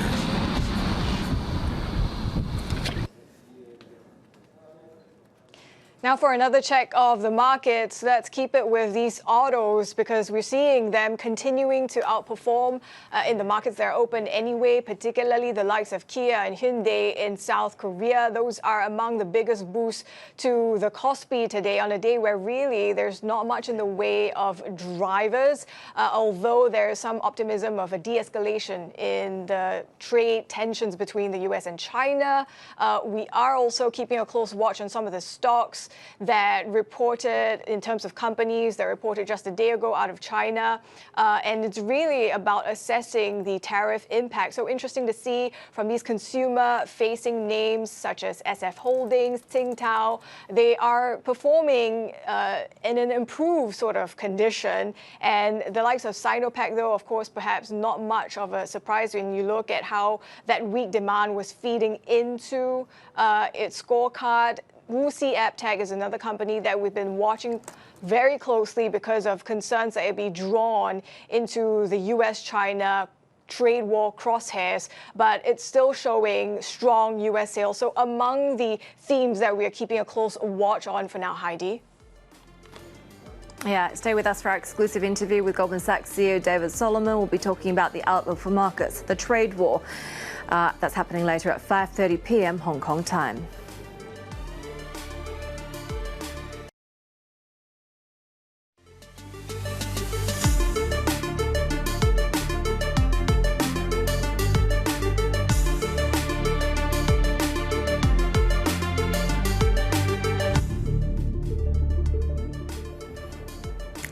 Now for another check of the markets, let's keep it with these autos because we're seeing them continuing to outperform in the markets that are open anyway, particularly the likes of Kia and Hyundai in South Korea. Those are among the biggest boosts to the Kospi today on a day where really there's not much in the way of drivers, although there is some optimism of a de-escalation in the trade tensions between the US and China. We are also keeping a close watch on some of the stocks that reported in terms of companies that reported just a day ago out of China. And it's really about assessing the tariff impact. So interesting to see from these consumer-facing names such as SF Holdings, Tsingtao, they are performing in an improved sort of condition. And the likes of Sinopec, though, of course, perhaps not much of a surprise when you look at how that weak demand was feeding into its scorecard. Wuxi AppTech is another company that we've been watching very closely because of concerns that it be drawn into the US-China trade war crosshairs, but it's still showing strong US sales. So among the themes that we are keeping a close watch on for now, Heidi. Yeah, stay with us for our exclusive interview with Goldman Sachs CEO David Solomon. We'll be talking about the outlook for markets, the trade war. That's happening later at 5:30 p.m. Hong Kong time.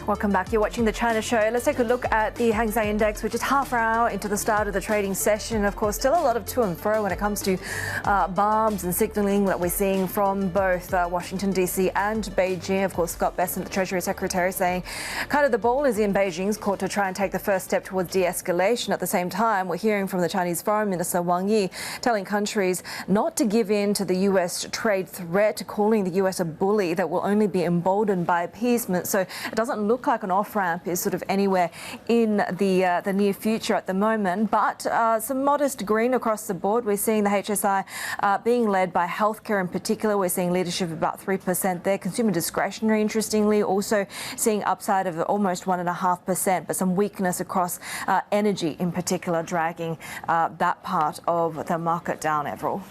Welcome back. You're watching the China Show. Let's take a look at the Hang Seng Index. We're just half an hour into the start of the trading session. Of course, still a lot of to and fro when it comes to bombs and signalling that we're seeing from both Washington, D.C. and Beijing. Of course, Scott Bessent, the Treasury Secretary, saying kind of the ball is in Beijing's court to try and take the first step towards de-escalation. At the same time, we're hearing from the Chinese Foreign Minister Wang Yi telling countries not to give in to the U.S. trade threat, calling the U.S. a bully that will only be emboldened by appeasement. So it doesn't look like an off-ramp is sort of anywhere in the near future at the moment, but some modest green across the board. We're seeing the HSI being led by healthcare in particular. We're seeing leadership of about 3% there. Consumer discretionary, interestingly, also seeing upside of almost 1.5%, but some weakness across energy in particular, dragging that part of the market down, Avril.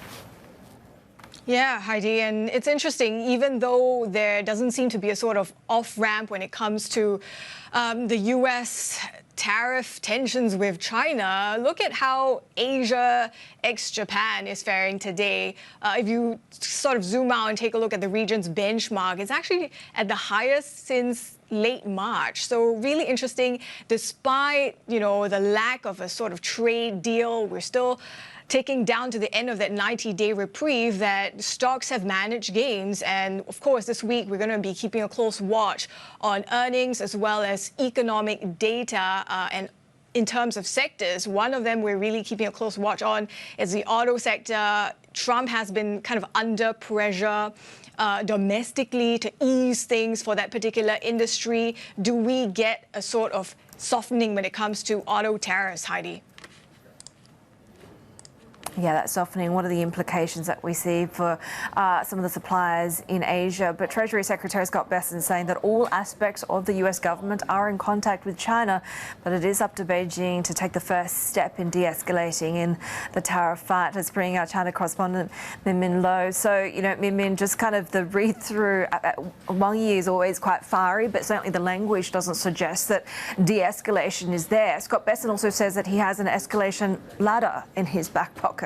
Yeah, Heidi, and it's interesting, even though there doesn't seem to be a sort of off-ramp when it comes to the US tariff tensions with China, look at how Asia ex-Japan is faring today. If you sort of zoom out and take a look at the region's benchmark, it's actually at the highest since late March. So really interesting, despite, the lack of a sort of trade deal, we're still taking down to the end of that 90-day reprieve that stocks have managed gains. And of course, this week, we're going to be keeping a close watch on earnings as well as economic data. And in terms of sectors, one of them we're really keeping a close watch on is the auto sector. Trump has been kind of under pressure domestically to ease things for that particular industry. Do we get a sort of softening when it comes to auto tariffs, Heidi? Yeah, that's softening. What are the implications that we see for some of the suppliers in Asia? But Treasury Secretary Scott Bessent saying that all aspects of the US government are in contact with China, but it is up to Beijing to take the first step in de-escalating in the tariff fight. Let's bring our China correspondent Min Min Lo. So, Min Min, just kind of the read-through. Wang Yi is always quite fiery, but certainly the language doesn't suggest that de-escalation is there. Scott Bessent also says that he has an escalation ladder in his back pocket.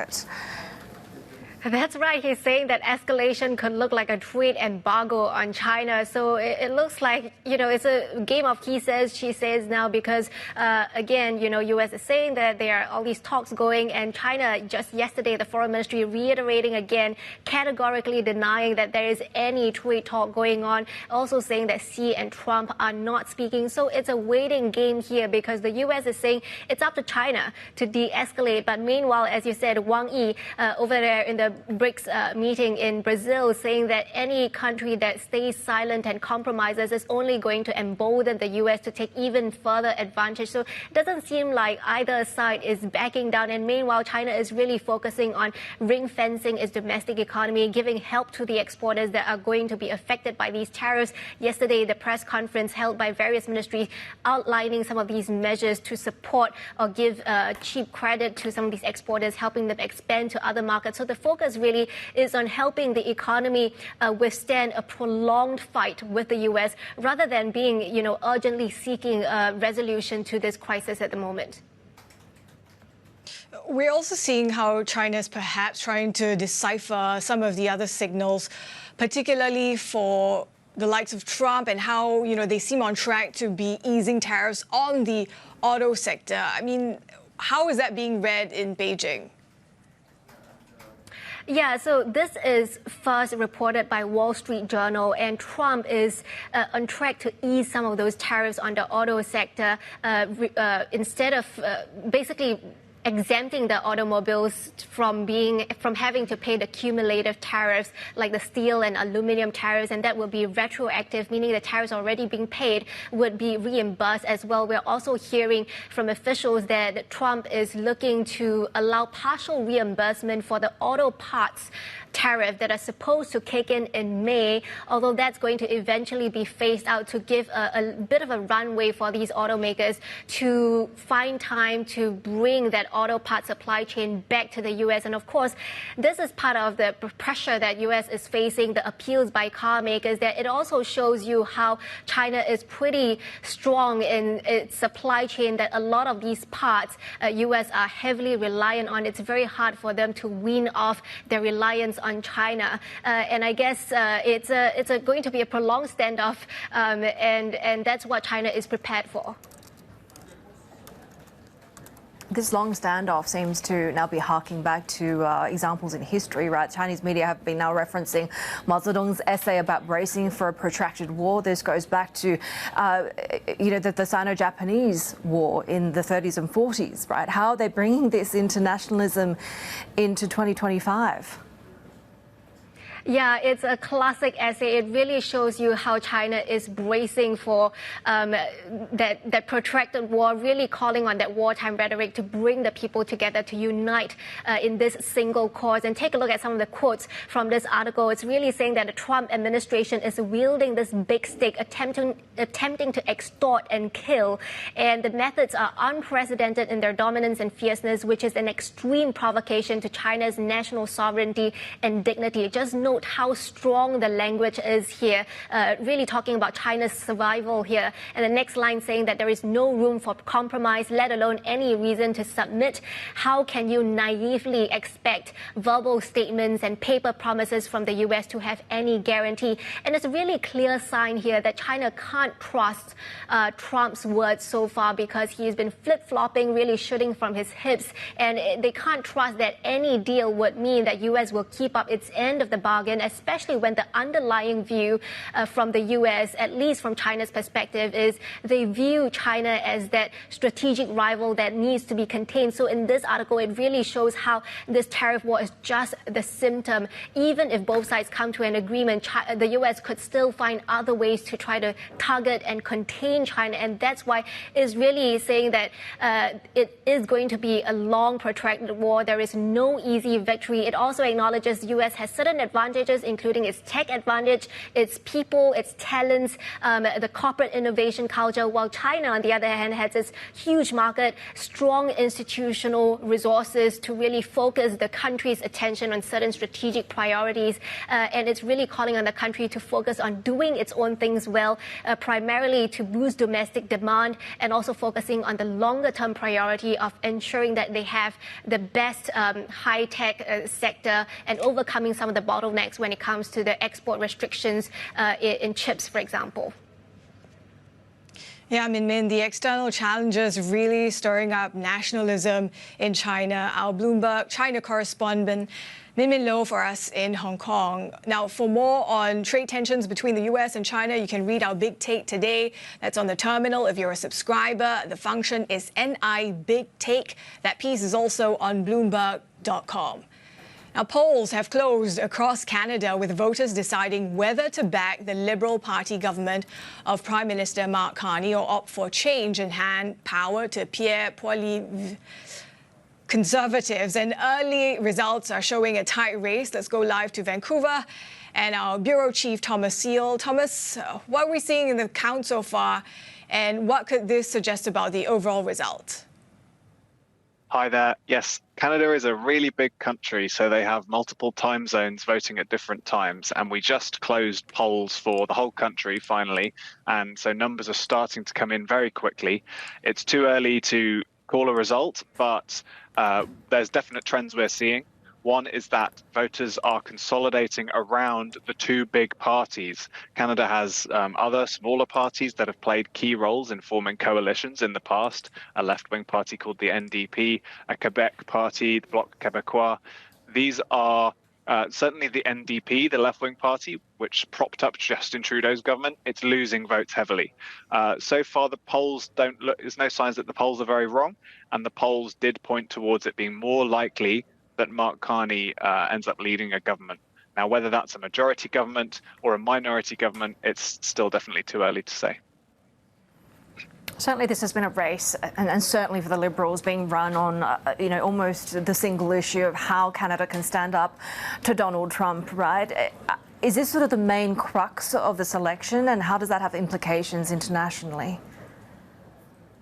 That's right. He's saying that escalation could look like a trade embargo on China. So it looks like, it's a game of he says, she says now because, again, U.S. is saying that there are all these talks going, and China just yesterday, the foreign ministry reiterating again, categorically denying that there is any trade talk going on, also saying that Xi and Trump are not speaking. So it's a waiting game here because the U.S. is saying it's up to China to de-escalate. But meanwhile, as you said, Wang Yi over there in the BRICS meeting in Brazil, saying that any country that stays silent and compromises is only going to embolden the U.S. to take even further advantage. So it doesn't seem like either side is backing down. And meanwhile, China is really focusing on ring-fencing its domestic economy, giving help to the exporters that are going to be affected by these tariffs. Yesterday, the press conference held by various ministries outlining some of these measures to support or give cheap credit to some of these exporters, helping them expand to other markets. So the focus really is on helping the economy withstand a prolonged fight with the U.S. rather than being, urgently seeking a resolution to this crisis at the moment. We're also seeing how China is perhaps trying to decipher some of the other signals, particularly for the likes of Trump and how, they seem on track to be easing tariffs on the auto sector. I mean, how is that being read in Beijing? Yeah, so this is first reported by Wall Street Journal, and Trump is on track to ease some of those tariffs on the auto sector instead of basically exempting the automobiles from having to pay the cumulative tariffs like the steel and aluminum tariffs, and that will be retroactive, meaning the tariffs already being paid would be reimbursed as well. We're also hearing from officials that Trump is looking to allow partial reimbursement for the auto parts tariff that are supposed to kick in May, although that's going to eventually be phased out to give a bit of a runway for these automakers to find time to bring that auto parts supply chain back to the U.S. And of course, this is part of the pressure that U.S. is facing, the appeals by car makers, that it also shows you how China is pretty strong in its supply chain, that a lot of these parts U.S. are heavily reliant on. It's very hard for them to wean off their reliance on China, and I guess it's going to be a prolonged standoff, and that's what China is prepared for. This long standoff seems to now be harking back to examples in history, right? Chinese media have been now referencing Mao Zedong's essay about bracing for a protracted war. This goes back to, the Sino-Japanese war in the 30s and 40s, right? How are they bringing this internationalism into 2025? Yeah, it's a classic essay. It really shows you how China is bracing for that protracted war, really calling on that wartime rhetoric to bring the people together, to unite in this single cause. And take a look at some of the quotes from this article. It's really saying that the Trump administration is wielding this big stick, attempting to extort and kill. And the methods are unprecedented in their dominance and fierceness, which is an extreme provocation to China's national sovereignty and dignity. Just note how strong the language is here, really talking about China's survival here. And the next line saying that there is no room for compromise, let alone any reason to submit. How can you naively expect verbal statements and paper promises from the U.S. to have any guarantee? And it's a really clear sign here that China can't trust Trump's words so far, because he's been flip-flopping, really shooting from his hips. And they can't trust that any deal would mean that U.S. will keep up its end of the bargain, especially when the underlying view from the U.S., at least from China's perspective, is they view China as that strategic rival that needs to be contained. So in this article, it really shows how this tariff war is just the symptom. Even if both sides come to an agreement, the U.S. could still find other ways to try to target and contain China. And that's why it's really saying that it is going to be a long, protracted war. There is no easy victory. It also acknowledges the U.S. has certain advantages, including its tech advantage, its people, its talents, the corporate innovation culture, while China, on the other hand, has its huge market, strong institutional resources to really focus the country's attention on certain strategic priorities. And it's really calling on the country to focus on doing its own things well, primarily to boost domestic demand, and also focusing on the longer-term priority of ensuring that they have the best high-tech sector and overcoming some of the bottlenecks when it comes to the export restrictions in chips, for example. Yeah, Min, the external challenges really stirring up nationalism in China. Our Bloomberg China correspondent Min Lo for us in Hong Kong. Now, for more on trade tensions between the U.S. and China, you can read our big take today. That's on the terminal if you're a subscriber. The function is NI Big Take. That piece is also on Bloomberg.com. Now, polls have closed across Canada with voters deciding whether to back the Liberal Party government of Prime Minister Mark Carney or opt for change and hand power to Pierre Poilievre Conservatives. And early results are showing a tight race. Let's go live to Vancouver and our bureau chief, Thomas Seal. Thomas, what are we seeing in the count so far, and what could this suggest about the overall result? Hi there. Yes, Canada is a really big country, so they have multiple time zones voting at different times. And we just closed polls for the whole country finally. And so numbers are starting to come in very quickly. It's too early to call a result, but there's definite trends we're seeing. One is that voters are consolidating around the two big parties. Canada has other smaller parties that have played key roles in forming coalitions in the past, a left-wing party called the NDP, a Quebec party, the Bloc Québécois. These are certainly the NDP, the left-wing party, which propped up Justin Trudeau's government. It's losing votes heavily. So far, the polls don't look, there's no signs that the polls are very wrong, and the polls did point towards it being more likely that Mark Carney ends up leading a government. Now, whether that's a majority government or a minority government, it's still definitely too early to say. Certainly this has been a race, and certainly for the Liberals, being run on, almost the single issue of how Canada can stand up to Donald Trump, right? Is this sort of the main crux of this election, and how does that have implications internationally?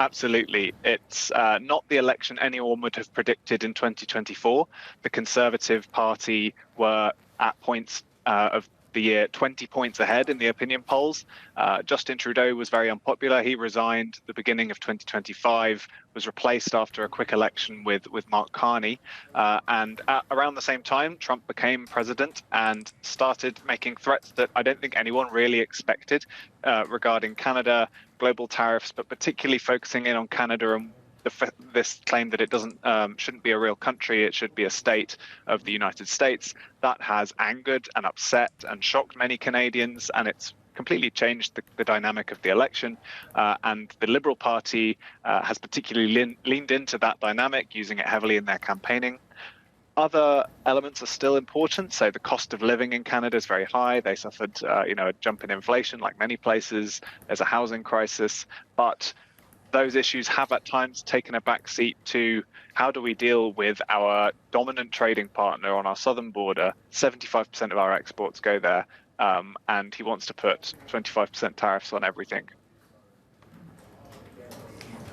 Absolutely. It's not the election anyone would have predicted in 2024. The Conservative Party were at points of the year 20 points ahead in the opinion polls. Justin Trudeau was very unpopular. He resigned at the beginning of 2025, was replaced after a quick election with Mark Carney. And around the same time, Trump became president and started making threats that I don't think anyone really expected regarding Canada, global tariffs, but particularly focusing in on Canada and this claim that it shouldn't be a real country, it should be a state of the United States. That has angered and upset and shocked many Canadians, and it's completely changed the dynamic of the election. And the Liberal Party has particularly leaned into that dynamic, using it heavily in their campaigning. Other elements are still important. So the cost of living in Canada is very high. They suffered, a jump in inflation like many places. There's a housing crisis, but those issues have at times taken a back seat to how do we deal with our dominant trading partner on our southern border. 75% of our exports go there, and he wants to put 25% tariffs on everything.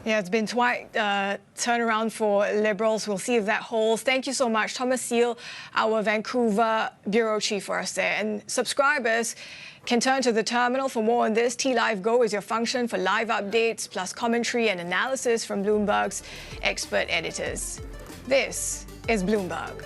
Yeah, it's been quite a turnaround for Liberals. We'll see if that holds. Thank you so much, Thomas Seal, our Vancouver bureau chief for us there. And subscribers can turn to the terminal for more on this. T-Live Go is your function for live updates, plus commentary and analysis from Bloomberg's expert editors. This is Bloomberg.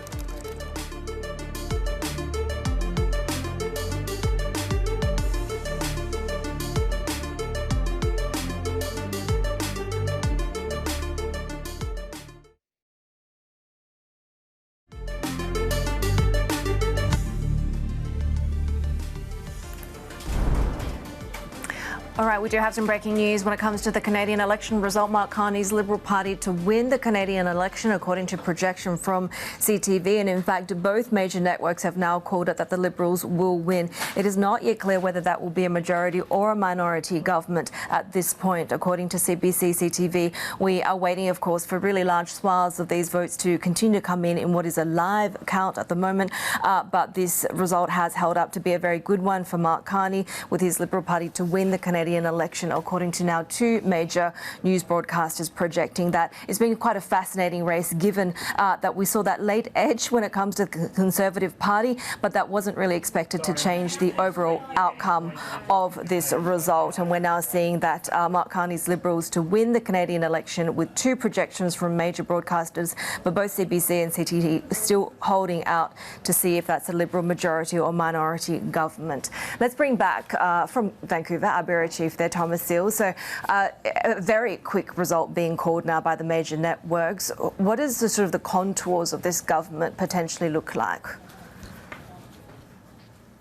All right, we do have some breaking news when it comes to the Canadian election result. Mark Carney's Liberal Party to win the Canadian election, according to projection from CTV. And in fact, both major networks have now called it that the Liberals will win. It is not yet clear whether that will be a majority or a minority government at this point. According to CBC CTV, we are waiting, of course, for really large swaths of these votes to continue to come in what is a live count at the moment. But this result has held up to be a very good one for Mark Carney, with his Liberal Party to win the Canadian election, according to now two major news broadcasters projecting that. It's been quite a fascinating race, given that we saw that late edge when it comes to the Conservative Party, but that wasn't really expected to change the overall outcome of this result. And we're now seeing that Mark Carney's Liberals to win the Canadian election, with two projections from major broadcasters, but both CBC and CTV still holding out to see if that's a Liberal majority or minority government. Let's bring back from Vancouver our bureau chief there, Thomas Seal. So a very quick result being called now by the major networks. What does the sort of the contours of this government potentially look like?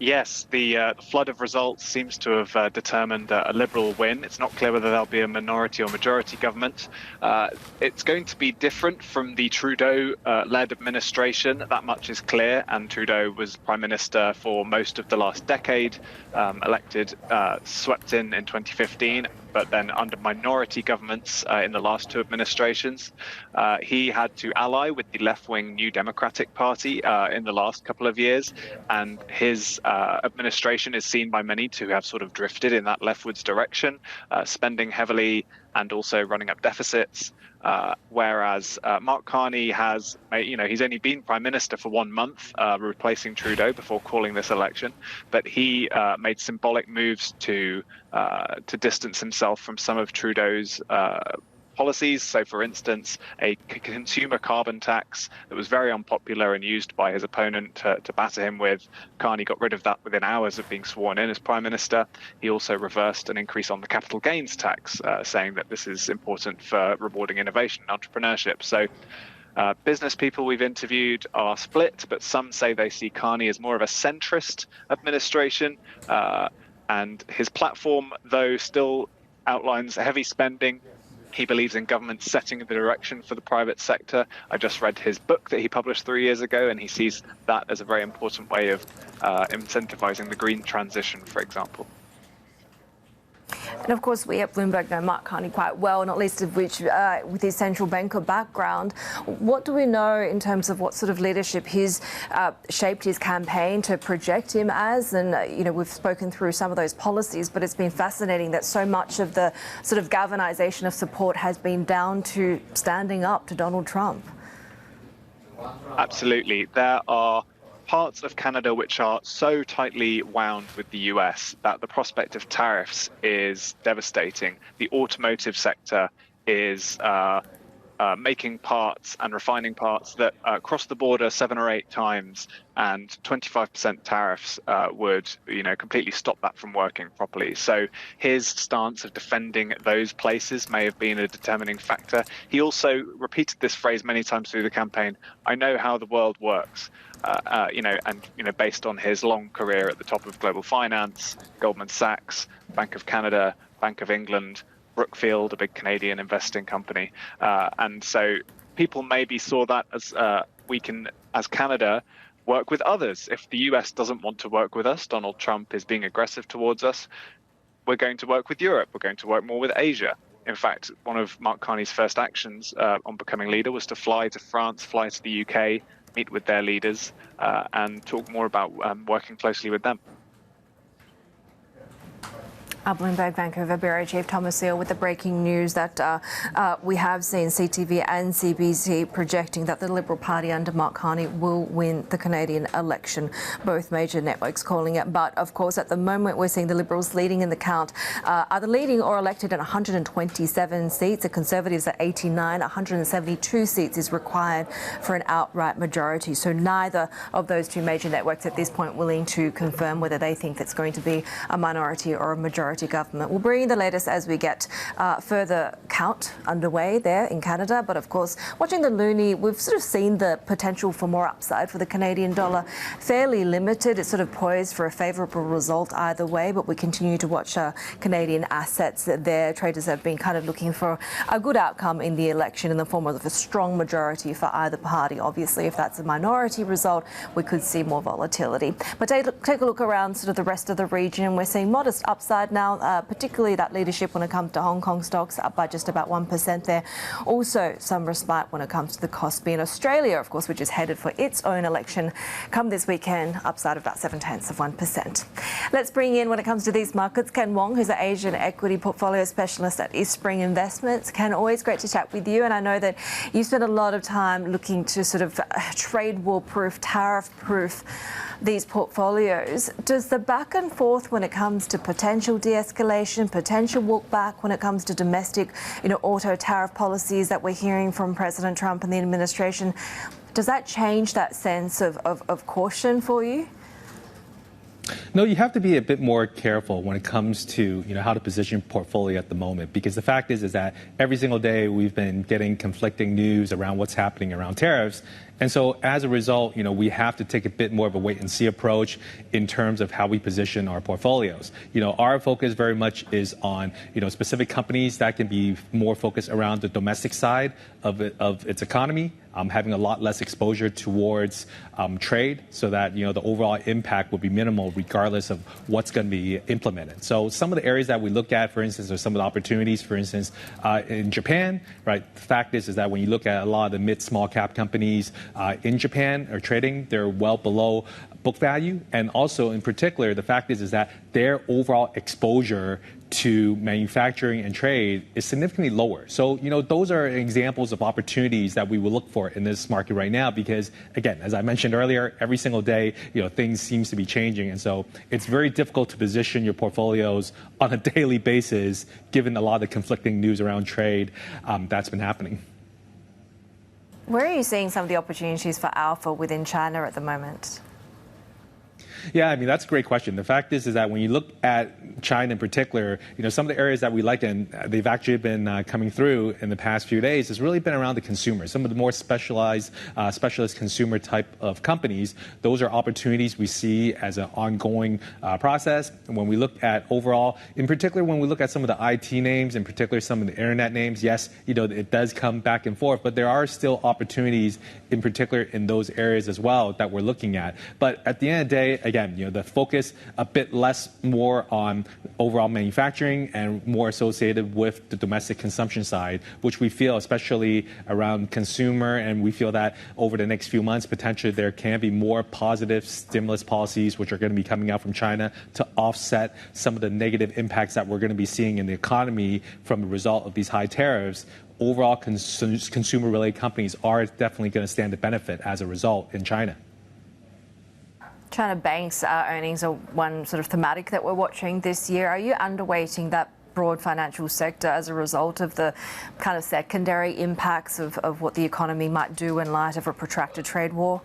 Yes, the flood of results seems to have determined a Liberal win. It's not clear whether there'll be a minority or majority government. It's going to be different from the Trudeau-led administration. That much is clear, and Trudeau was Prime Minister for most of the last decade, elected, swept in 2015, but then under minority governments in the last two administrations. He had to ally with the left-wing New Democratic Party in the last couple of years, and his administration is seen by many to have sort of drifted in that leftwards direction, spending heavily and also running up deficits. Whereas Mark Carney has, he's only been Prime Minister for 1 month, replacing Trudeau before calling this election, but he made symbolic moves to distance himself from some of Trudeau's policies. So, for instance, a consumer carbon tax that was very unpopular and used by his opponent to batter him with. Carney got rid of that within hours of being sworn in as Prime Minister. He also reversed an increase on the capital gains tax, saying that this is important for rewarding innovation and entrepreneurship. So, business people we've interviewed are split, but some say they see Carney as more of a centrist administration. And his platform, though, still outlines heavy spending. He believes in government setting the direction for the private sector. I just read his book that he published 3 years ago, and he sees that as a very important way of incentivizing the green transition, for example. And of course, we at Bloomberg know Mark Carney quite well, not least of which with his central banker background. What do we know in terms of what sort of leadership he's shaped his campaign to project him as? And, we've spoken through some of those policies, but it's been fascinating that so much of the sort of galvanization of support has been down to standing up to Donald Trump. Absolutely. There are parts of Canada which are so tightly wound with the US that the prospect of tariffs is devastating. The automotive sector is making parts and refining parts that cross the border 7 or 8 times, and 25% tariffs would, completely stop that from working properly. So his stance of defending those places may have been a determining factor. He also repeated this phrase many times through the campaign: "I know how the world works." Based on his long career at the top of global finance, Goldman Sachs, Bank of Canada, Bank of England, Brookfield, a big Canadian investing company. And so people maybe saw that as we can, as Canada, work with others. If the US doesn't want to work with us, Donald Trump is being aggressive towards us, we're going to work with Europe. We're going to work more with Asia. In fact, one of Mark Carney's first actions on becoming leader was to fly to France, fly to the UK, meet with their leaders and talk more about working closely with them. Our Bloomberg Vancouver Bureau Chief Thomas Seal with the breaking news that we have seen CTV and CBC projecting that the Liberal Party under Mark Carney will win the Canadian election. Both major networks calling it. But of course, at the moment, we're seeing the Liberals leading in the count, either leading or elected at 127 seats. The Conservatives at 89. 172 seats is required for an outright majority. So neither of those two major networks at this point willing to confirm whether they think it's going to be a minority or a majority government. We'll bring you the latest as we get further count underway there in Canada. But of course, watching the loonie, we've sort of seen the potential for more upside for the Canadian dollar fairly limited. It's sort of poised for a favourable result either way, but we continue to watch Canadian assets there. Traders have been kind of looking for a good outcome in the election in the form of a strong majority for either party. Obviously, if that's a minority result, we could see more volatility. But take a look around sort of the rest of the region. We're seeing modest upside now. Particularly that leadership when it comes to Hong Kong stocks, up by just about 1% there. Also, some respite when it comes to the Kospi in Australia, of course, which is headed for its own election come this weekend, upside of about 0.7%. Let's bring in, when it comes to these markets, Ken Wong, who's an Asian equity portfolio specialist at Eastspring Investments. Ken, always great to chat with you. And I know that you spent a lot of time looking to sort of trade war-proof, tariff-proof these portfolios. Does the back and forth when it comes to potential de-escalation, potential walk back when it comes to domestic, auto tariff policies that we're hearing from President Trump and the administration, does that change that sense of caution for you? No, you have to be a bit more careful when it comes to how to position your portfolio at the moment, because the fact is that every single day we've been getting conflicting news around what's happening around tariffs. And so as a result, we have to take a bit more of a wait and see approach in terms of how we position our portfolios. Our focus very much is on, specific companies that can be more focused around the domestic side of its economy, having a lot less exposure towards trade so that, the overall impact will be minimal regardless of what's going to be implemented. So some of the areas that we look at, for instance, are some of the opportunities, for instance, in Japan, right? The fact is that when you look at a lot of the mid-small cap companies in Japan are trading, they're well below book value. And also in particular, the fact is that their overall exposure to manufacturing and trade is significantly lower. So, those are examples of opportunities that we will look for in this market right now, because again, as I mentioned earlier, every single day, things seems to be changing. And so it's very difficult to position your portfolios on a daily basis, given a lot of the conflicting news around trade that's been happening. Where are you seeing some of the opportunities for alpha within China at the moment? Yeah, I mean, that's a great question. The fact is that when you look at China in particular, some of the areas that we like, and they've actually been coming through in the past few days, has really been around the consumer. Some of the more specialist consumer type of companies, those are opportunities we see as an ongoing process. And when we look at overall, in particular, when we look at some of the IT names, in particular, some of the internet names, yes, it does come back and forth, but there are still opportunities in particular in those areas as well that we're looking at. But at the end of the day, again, the focus a bit less more on overall manufacturing and more associated with the domestic consumption side, which we feel especially around consumer, and we feel that over the next few months, potentially there can be more positive stimulus policies which are going to be coming out from China to offset some of the negative impacts that we're going to be seeing in the economy from the result of these high tariffs. Overall, consumer-related companies are definitely going to stand to benefit as a result in China. China banks' earnings are one sort of thematic that we're watching this year. Are you underweighting that broad financial sector as a result of the kind of secondary impacts of what the economy might do in light of a protracted trade war?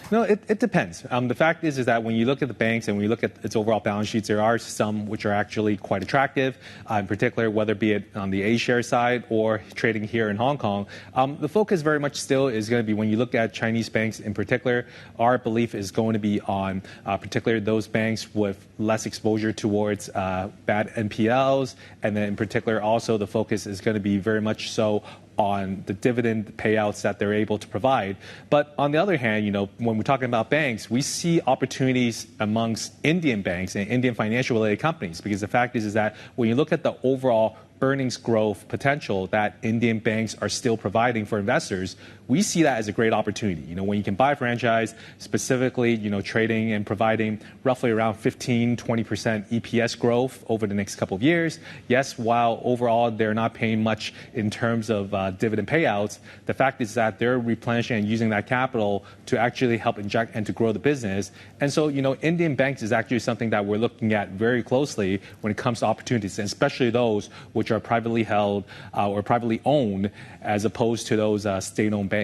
No, it depends. The fact is that when you look at the banks and when you look at its overall balance sheets, there are some which are actually quite attractive, in particular, whether it be it on the A-share side or trading here in Hong Kong. The focus very much still is going to be when you look at Chinese banks in particular, our belief is going to be on particularly those banks with less exposure towards bad NPLs. And then in particular, also the focus is going to be very much so on the dividend payouts that they're able to provide. But on the other hand, when we're talking about banks, we see opportunities amongst Indian banks and Indian financial-related companies, because the fact is that when you look at the overall earnings growth potential that Indian banks are still providing for investors, we see that as a great opportunity. When you can buy a franchise, specifically, trading and providing roughly around 15-20% EPS growth over the next couple of years. Yes, while overall they're not paying much in terms of dividend payouts, the fact is that they're replenishing and using that capital to actually help inject and to grow the business. And so, Indian banks is actually something that we're looking at very closely when it comes to opportunities, and especially those which are privately held or privately owned, as opposed to those state-owned banks.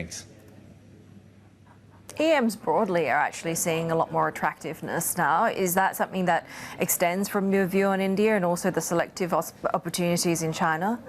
EMs broadly are actually seeing a lot more attractiveness now. Is that something that extends from your view on India and also the selective opportunities in China?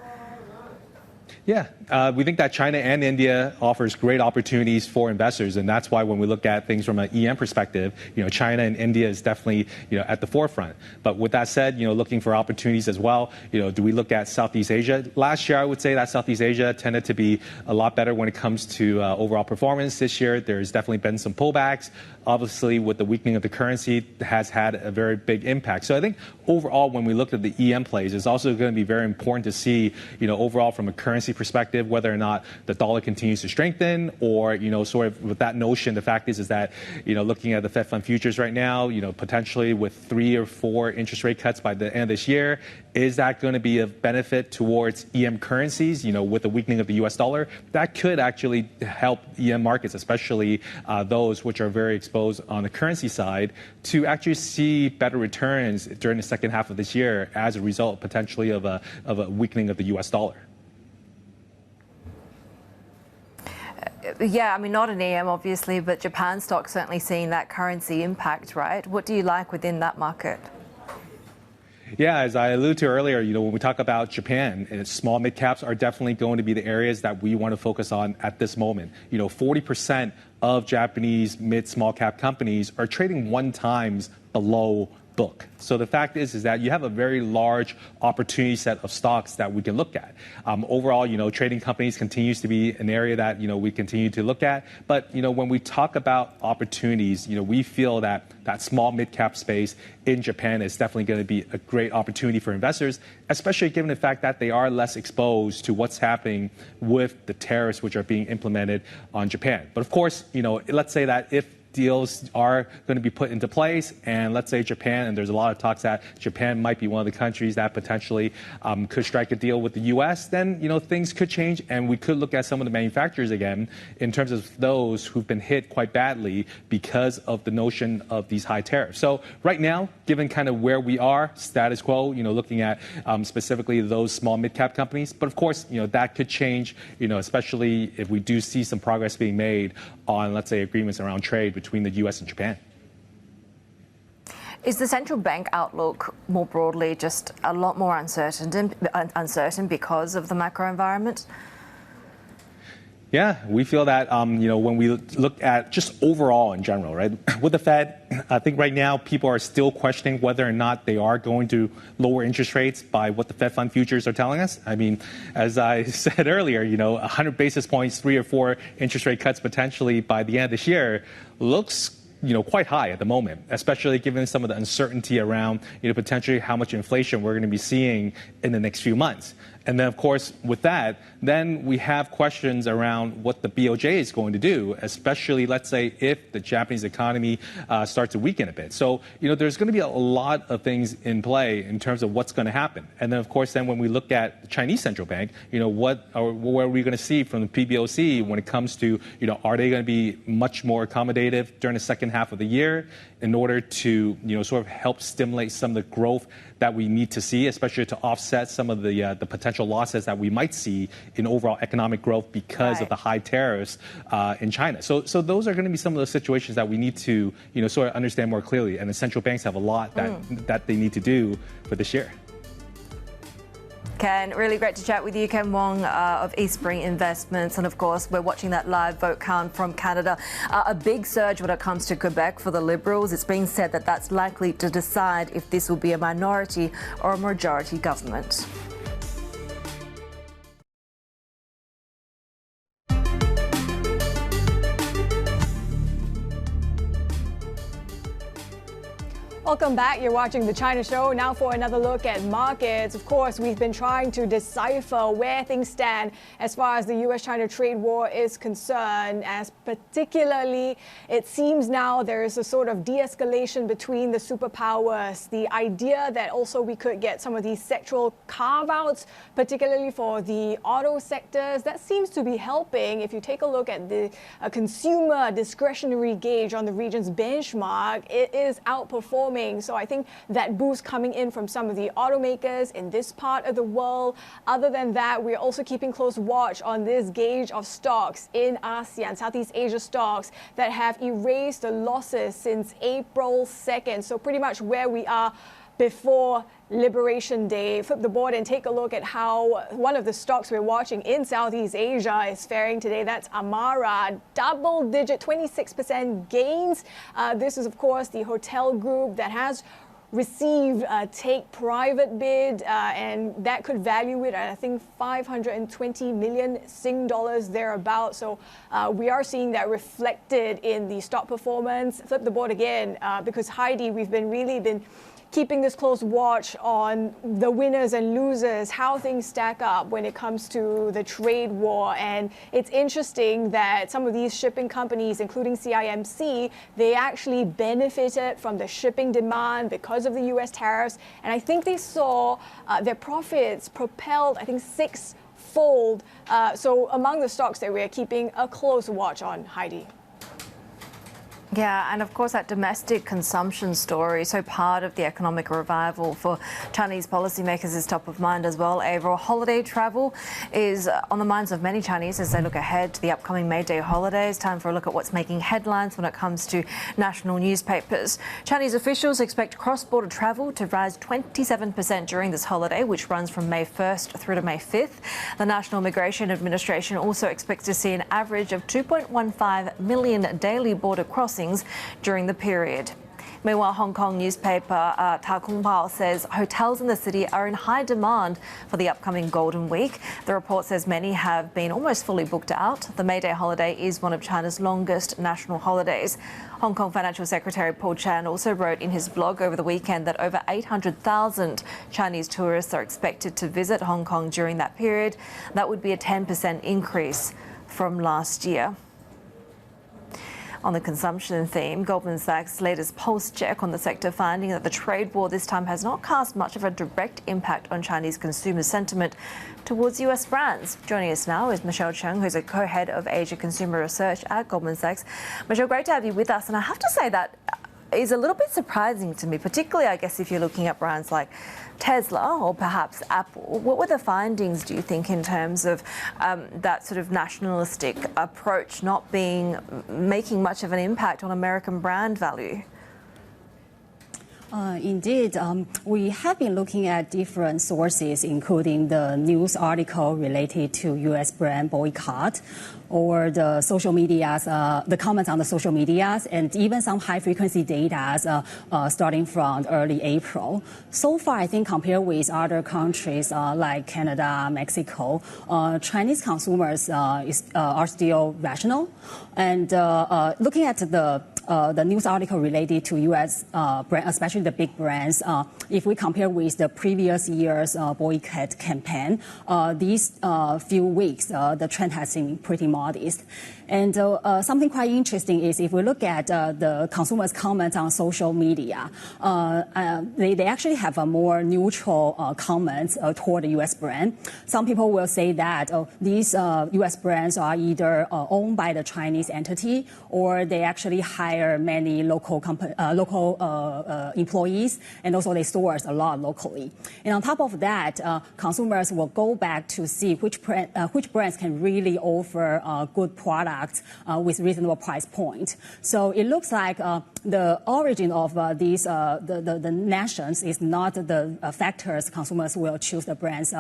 Yeah, we think that China and India offers great opportunities for investors, and that's why when we look at things from an EM perspective, China and India is definitely at the forefront. But with that said, looking for opportunities as well. Do we look at Southeast Asia? Last year, I would say that Southeast Asia tended to be a lot better when it comes to overall performance. This year, there's definitely been some pullbacks. Obviously, with the weakening of the currency, has had a very big impact. So I think overall, when we look at the EM plays, it's also going to be very important to see, overall from a currency perspective, whether or not the dollar continues to strengthen, or sort of with that notion, the fact is that looking at the Fed Fund futures right now, potentially with 3 or 4 interest rate cuts by the end of this year, is that going to be a benefit towards EM currencies? With the weakening of the U.S. dollar, that could actually help EM markets, especially those which are very exposed on the currency side, to actually see better returns during the second half of this year as a result potentially of a weakening of the U.S. dollar. Yeah, I mean, not an EM, obviously, but Japan stock certainly seeing that currency impact, right? What do you like within that market? Yeah, as I alluded to earlier, when we talk about Japan, small mid caps are definitely going to be the areas that we want to focus on at this moment. 40% of Japanese mid small cap companies are trading 1 times below book. So the fact is that you have a very large opportunity set of stocks that we can look at. Overall, trading companies continues to be an area that, we continue to look at. But, when we talk about opportunities, we feel that small mid-cap space in Japan is definitely going to be a great opportunity for investors, especially given the fact that they are less exposed to what's happening with the tariffs which are being implemented on Japan. But of course, let's say that if deals are going to be put into place, and let's say Japan, and there's a lot of talks that Japan might be one of the countries that potentially could strike a deal with the U.S., then things could change, and we could look at some of the manufacturers again in terms of those who've been hit quite badly because of the notion of these high tariffs. So right now, given kind of where we are, status quo, looking at specifically those small mid-cap companies, but of course, that could change, especially if we do see some progress being made on, let's say, agreements around trade between the U.S. and Japan. Is the central bank outlook more broadly just a lot more uncertain because of the macro environment? Yeah, we feel that, when we look at just overall in general, right, with the Fed, I think right now people are still questioning whether or not they are going to lower interest rates by what the Fed fund futures are telling us. I mean, as I said earlier, 100 basis points, 3 or 4 interest rate cuts potentially by the end of this year looks quite high at the moment, especially given some of the uncertainty around, potentially how much inflation we're going to be seeing in the next few months. And then, of course, with that, then we have questions around what the BOJ is going to do, especially, let's say, if the Japanese economy starts to weaken a bit. So, there's going to be a lot of things in play in terms of what's going to happen. And then, of course, then when we look at the Chinese central bank, what are we going to see from the PBOC when it comes to, are they going to be much more accommodative during the second half of the year in order to, sort of help stimulate some of the growth that we need to see, especially to offset some of the potential losses that we might see in overall economic growth because of the high tariffs in China. So those are going to be some of those situations that we need to, sort of understand more clearly. And the central banks have a lot that they need to do for this year. Ken, really great to chat with you. Ken Wong of Eastspring Investments. And of course, we're watching that live vote count from Canada. A big surge when it comes to Quebec for the Liberals. It's being said that that's likely to decide if this will be a minority or a majority government. Welcome back. You're watching The China Show. Now for another look at markets. Of course, we've been trying to decipher where things stand as far as the US-China trade war is concerned, as particularly it seems now there is a sort of de-escalation between the superpowers. The idea that also we could get some of these sectoral carve-outs, particularly for the auto sectors, that seems to be helping. If you take a look at the consumer discretionary gauge on the region's benchmark, it is outperforming. So I think that boost coming in from some of the automakers in this part of the world. Other than that, we're also keeping close watch on this gauge of stocks in ASEAN, Southeast Asia stocks that have erased the losses since April 2nd. So pretty much where we are before Liberation Day. Flip the board and take a look at how one of the stocks we're watching in Southeast Asia is faring today. That's Amara, double-digit 26% gains. This is, of course, the hotel group that has received a take-private bid, and that could value it at, I think, 520 million Sing dollars thereabout. So we are seeing that reflected in the stock performance. Flip the board again, because Haidi, we've really been keeping this close watch on the winners and losers, how things stack up when it comes to the trade war. And it's interesting that some of these shipping companies, including CIMC, they actually benefited from the shipping demand because of the US tariffs. And I think they saw their profits propelled, I think, 6-fold. So among the stocks that we're keeping a close watch on, Haidi. Yeah, and of course that domestic consumption story, so part of the economic revival for Chinese policymakers is top of mind as well. Avril, holiday travel is on the minds of many Chinese as they look ahead to the upcoming May Day holidays. Time for a look at what's making headlines when it comes to national newspapers. Chinese officials expect cross-border travel to rise 27% during this holiday, which runs from May 1st through to May 5th. The National Immigration Administration also expects to see an average of 2.15 million daily border crossings during the period. Meanwhile, Hong Kong newspaper Ta Kung Pao says hotels in the city are in high demand for the upcoming Golden Week. The report says many have been almost fully booked out. The May Day holiday is one of China's longest national holidays. Hong Kong Financial Secretary Paul Chan also wrote in his blog over the weekend that over 800,000 Chinese tourists are expected to visit Hong Kong during that period. That would be a 10% increase from last year. On the consumption theme, Goldman Sachs' latest pulse check on the sector finding that the trade war this time has not cast much of a direct impact on Chinese consumer sentiment towards US brands. Joining us now is Michelle Cheng, who's a co-head of Asia Consumer Research at Goldman Sachs. Michelle, great to have you with us. And I have to say that is a little bit surprising to me, particularly, I guess, if you're looking at brands like Tesla or perhaps Apple. What were the findings, do you think, in terms of that sort of nationalistic approach not making much of an impact on American brand value? Indeed, we have been looking at different sources, including the news article related to U.S. brand boycott, or the social medias, the comments on the social medias, and even some high-frequency data starting from early April. So far, I think compared with other countries like Canada, Mexico, Chinese consumers are still rational. And looking at the news article related to U.S. brand, especially the big brands, if we compare with the previous year's boycott campaign, these few weeks, the trend has been pretty modest. And something quite interesting is if we look at the consumers' comments on social media, they actually have a more neutral comments toward the U.S. brand. Some people will say that these U.S. brands are either owned by the Chinese entity or they actually hire many local employees, and also they source a lot locally. And on top of that, consumers will go back to see which brands can really offer good products with reasonable price point. So it looks like the origin of the nations is not the factors consumers will choose the brands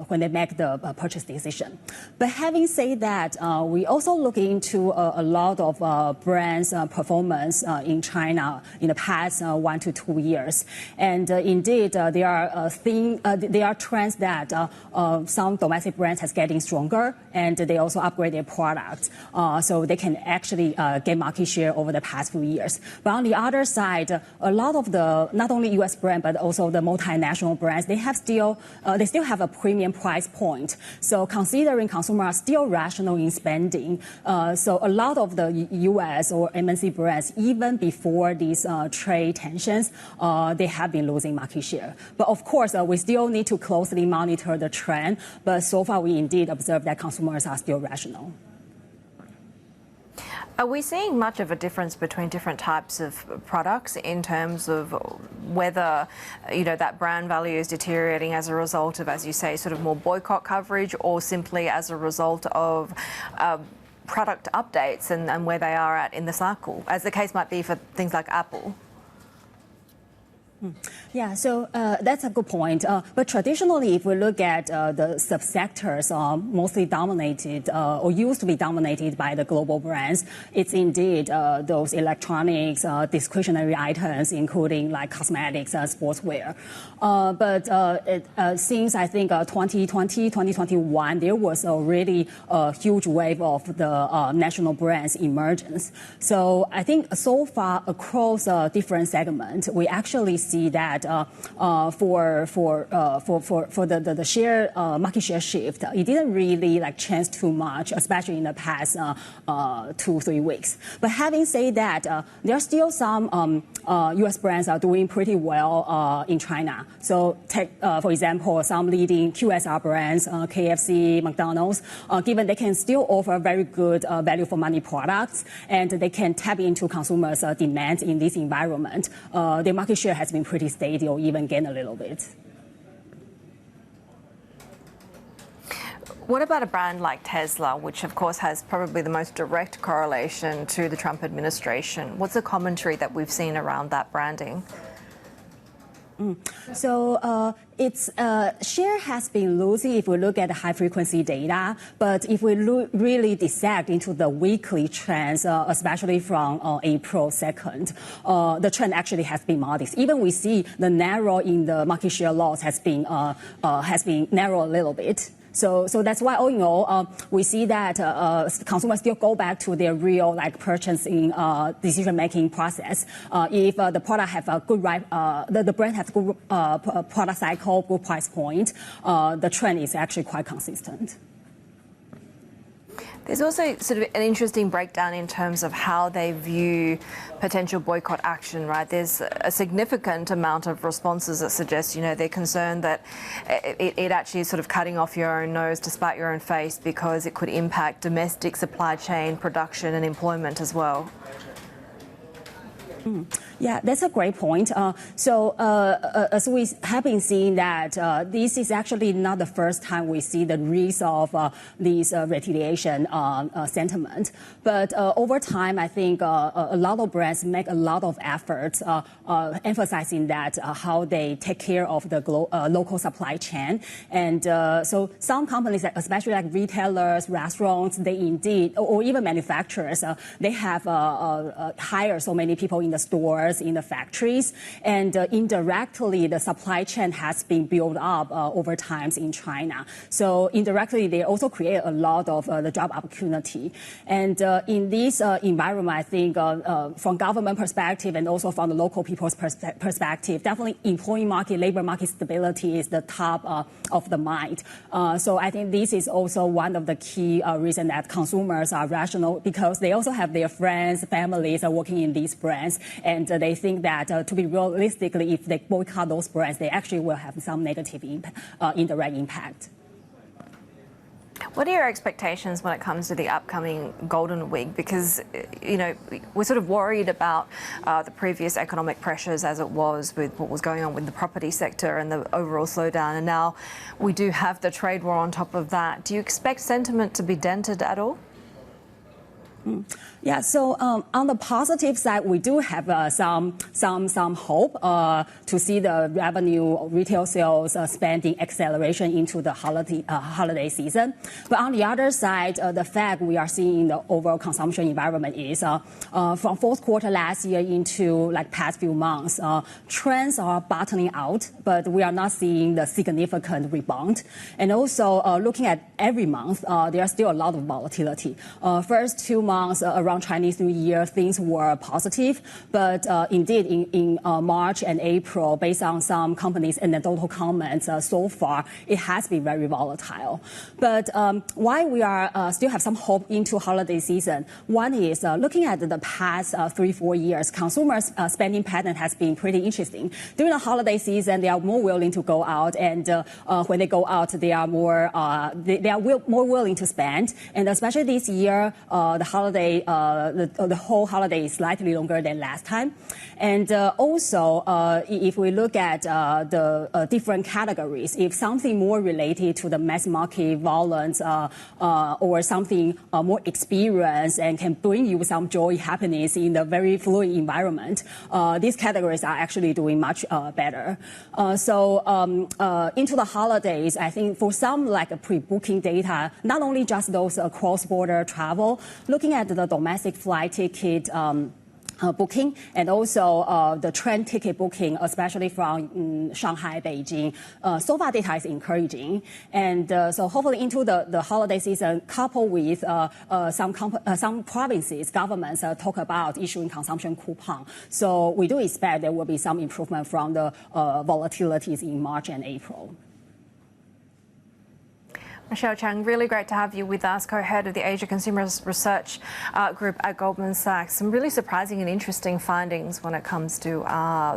when they make the purchase decision. But having said that, we also look into a lot of brands' performance in China in the past 1 to 2 years. And indeed, there are trends that some domestic brands has getting stronger, and they also upgrade their products, so they can actually get market share over the past few years. But on the other side, a lot of the not only U.S. brand but also the multinational brands, they still have a premium price point. So considering consumers are still rational in spending, so a lot of the U.S. or MNC brands, even before these trade tensions, they have been losing market share. But of course, we still need to closely monitor the trend. But so far, we indeed observe that consumers are still rational. Are we seeing much of a difference between different types of products in terms of whether, that brand value is deteriorating as a result of, as you say, sort of more boycott coverage, or simply as a result of product updates and where they are at in the cycle, as the case might be for things like Apple? Yeah, so that's a good point. But traditionally, if we look at the subsectors mostly dominated or used to be dominated by the global brands, it's indeed those electronics, discretionary items, including like cosmetics, sportswear. But since I think 2020, 2021, there was already a huge wave of the national brands emergence. So I think so far across different segments, we actually see see that for the share market share shift, it didn't really like change too much, especially in the past 2-3 weeks. But having said that, there are still some U.S. brands are doing pretty well in China. So take, for example, some leading QSR brands, KFC, McDonald's, given they can still offer very good value for money products and they can tap into consumers' demand in this environment, their market share has been pretty steady or even gained a little bit. What about a brand like Tesla, which of course has probably the most direct correlation to the Trump administration? What's the commentary that we've seen around that branding? So its share has been losing if we look at the high-frequency data. But if we really dissect into the weekly trends, especially from April 2nd, the trend actually has been modest. Even we see the narrow in the market share loss has been narrow a little bit. So that's why, all in all, we see that consumers still go back to their real purchasing decision-making process. If the product have a good the brand has good product cycle, good price point, the trend is actually quite consistent. There's also sort of an interesting breakdown in terms of how they view potential boycott action, right? There's a significant amount of responses that suggest, they're concerned that it actually is sort of cutting off your own nose to spite your own face because it could impact domestic supply chain production and employment as well. Yeah, that's a great point. As we have been seeing that this is actually not the first time we see the risk of this retaliation sentiment. But over time, I think a lot of brands make a lot of efforts emphasizing that how they take care of the local supply chain. And so some companies, especially like retailers, restaurants, they indeed, or even manufacturers, they have hired so many people in the stores, in the factories, and indirectly the supply chain has been built up over time in China. So indirectly they also create a lot of the job opportunity. And in this environment, I think from government perspective and also from the local people's perspective, definitely employee market, labor market stability is the top of the mind. So I think this is also one of the key reasons that consumers are rational, because they also have their friends, families are working in these brands, and they think that to be realistically, if they boycott those brands, they actually will have some negative indirect impact. What are your expectations when it comes to the upcoming Golden Week? Because, we're sort of worried about the previous economic pressures as it was with what was going on with the property sector and the overall slowdown. And now we do have the trade war on top of that. Do you expect sentiment to be dented at all? Yeah, so on the positive side, we do have some hope to see the revenue, retail sales, spending acceleration into the holiday season. But on the other side, the fact we are seeing in the overall consumption environment is from fourth quarter last year into past few months, trends are bottoming out, but we are not seeing the significant rebound. And also looking at every month, there are still a lot of volatility. First 2 months around Chinese New Year, things were positive, but indeed in March and April, based on some companies' anecdotal comments so far, it has been very volatile. But why we are still have some hope into holiday season, one is looking at the past 3-4 years, consumers' spending pattern has been pretty interesting. During the holiday season, they are more willing to go out, and when they go out, they are more willing to spend. And especially this year, the holiday, the whole holiday is slightly longer than last time. And also, if we look at the different categories, if something more related to the mass market violence or something more experience and can bring you some joy, happiness in the very fluid environment, these categories are actually doing much better. So into the holidays, I think for some pre-booking data, not only just those cross-border travel, looking at the domestic flight ticket booking, and also the train ticket booking, especially from Shanghai, Beijing. So far, data is encouraging, and so hopefully into the holiday season, coupled with some provinces, governments talk about issuing consumption coupon. So we do expect there will be some improvement from the volatilities in March and April. Michelle Cheng, really great to have you with us, co-head of the Asia Consumer Research Group at Goldman Sachs. Some really surprising and interesting findings when it comes to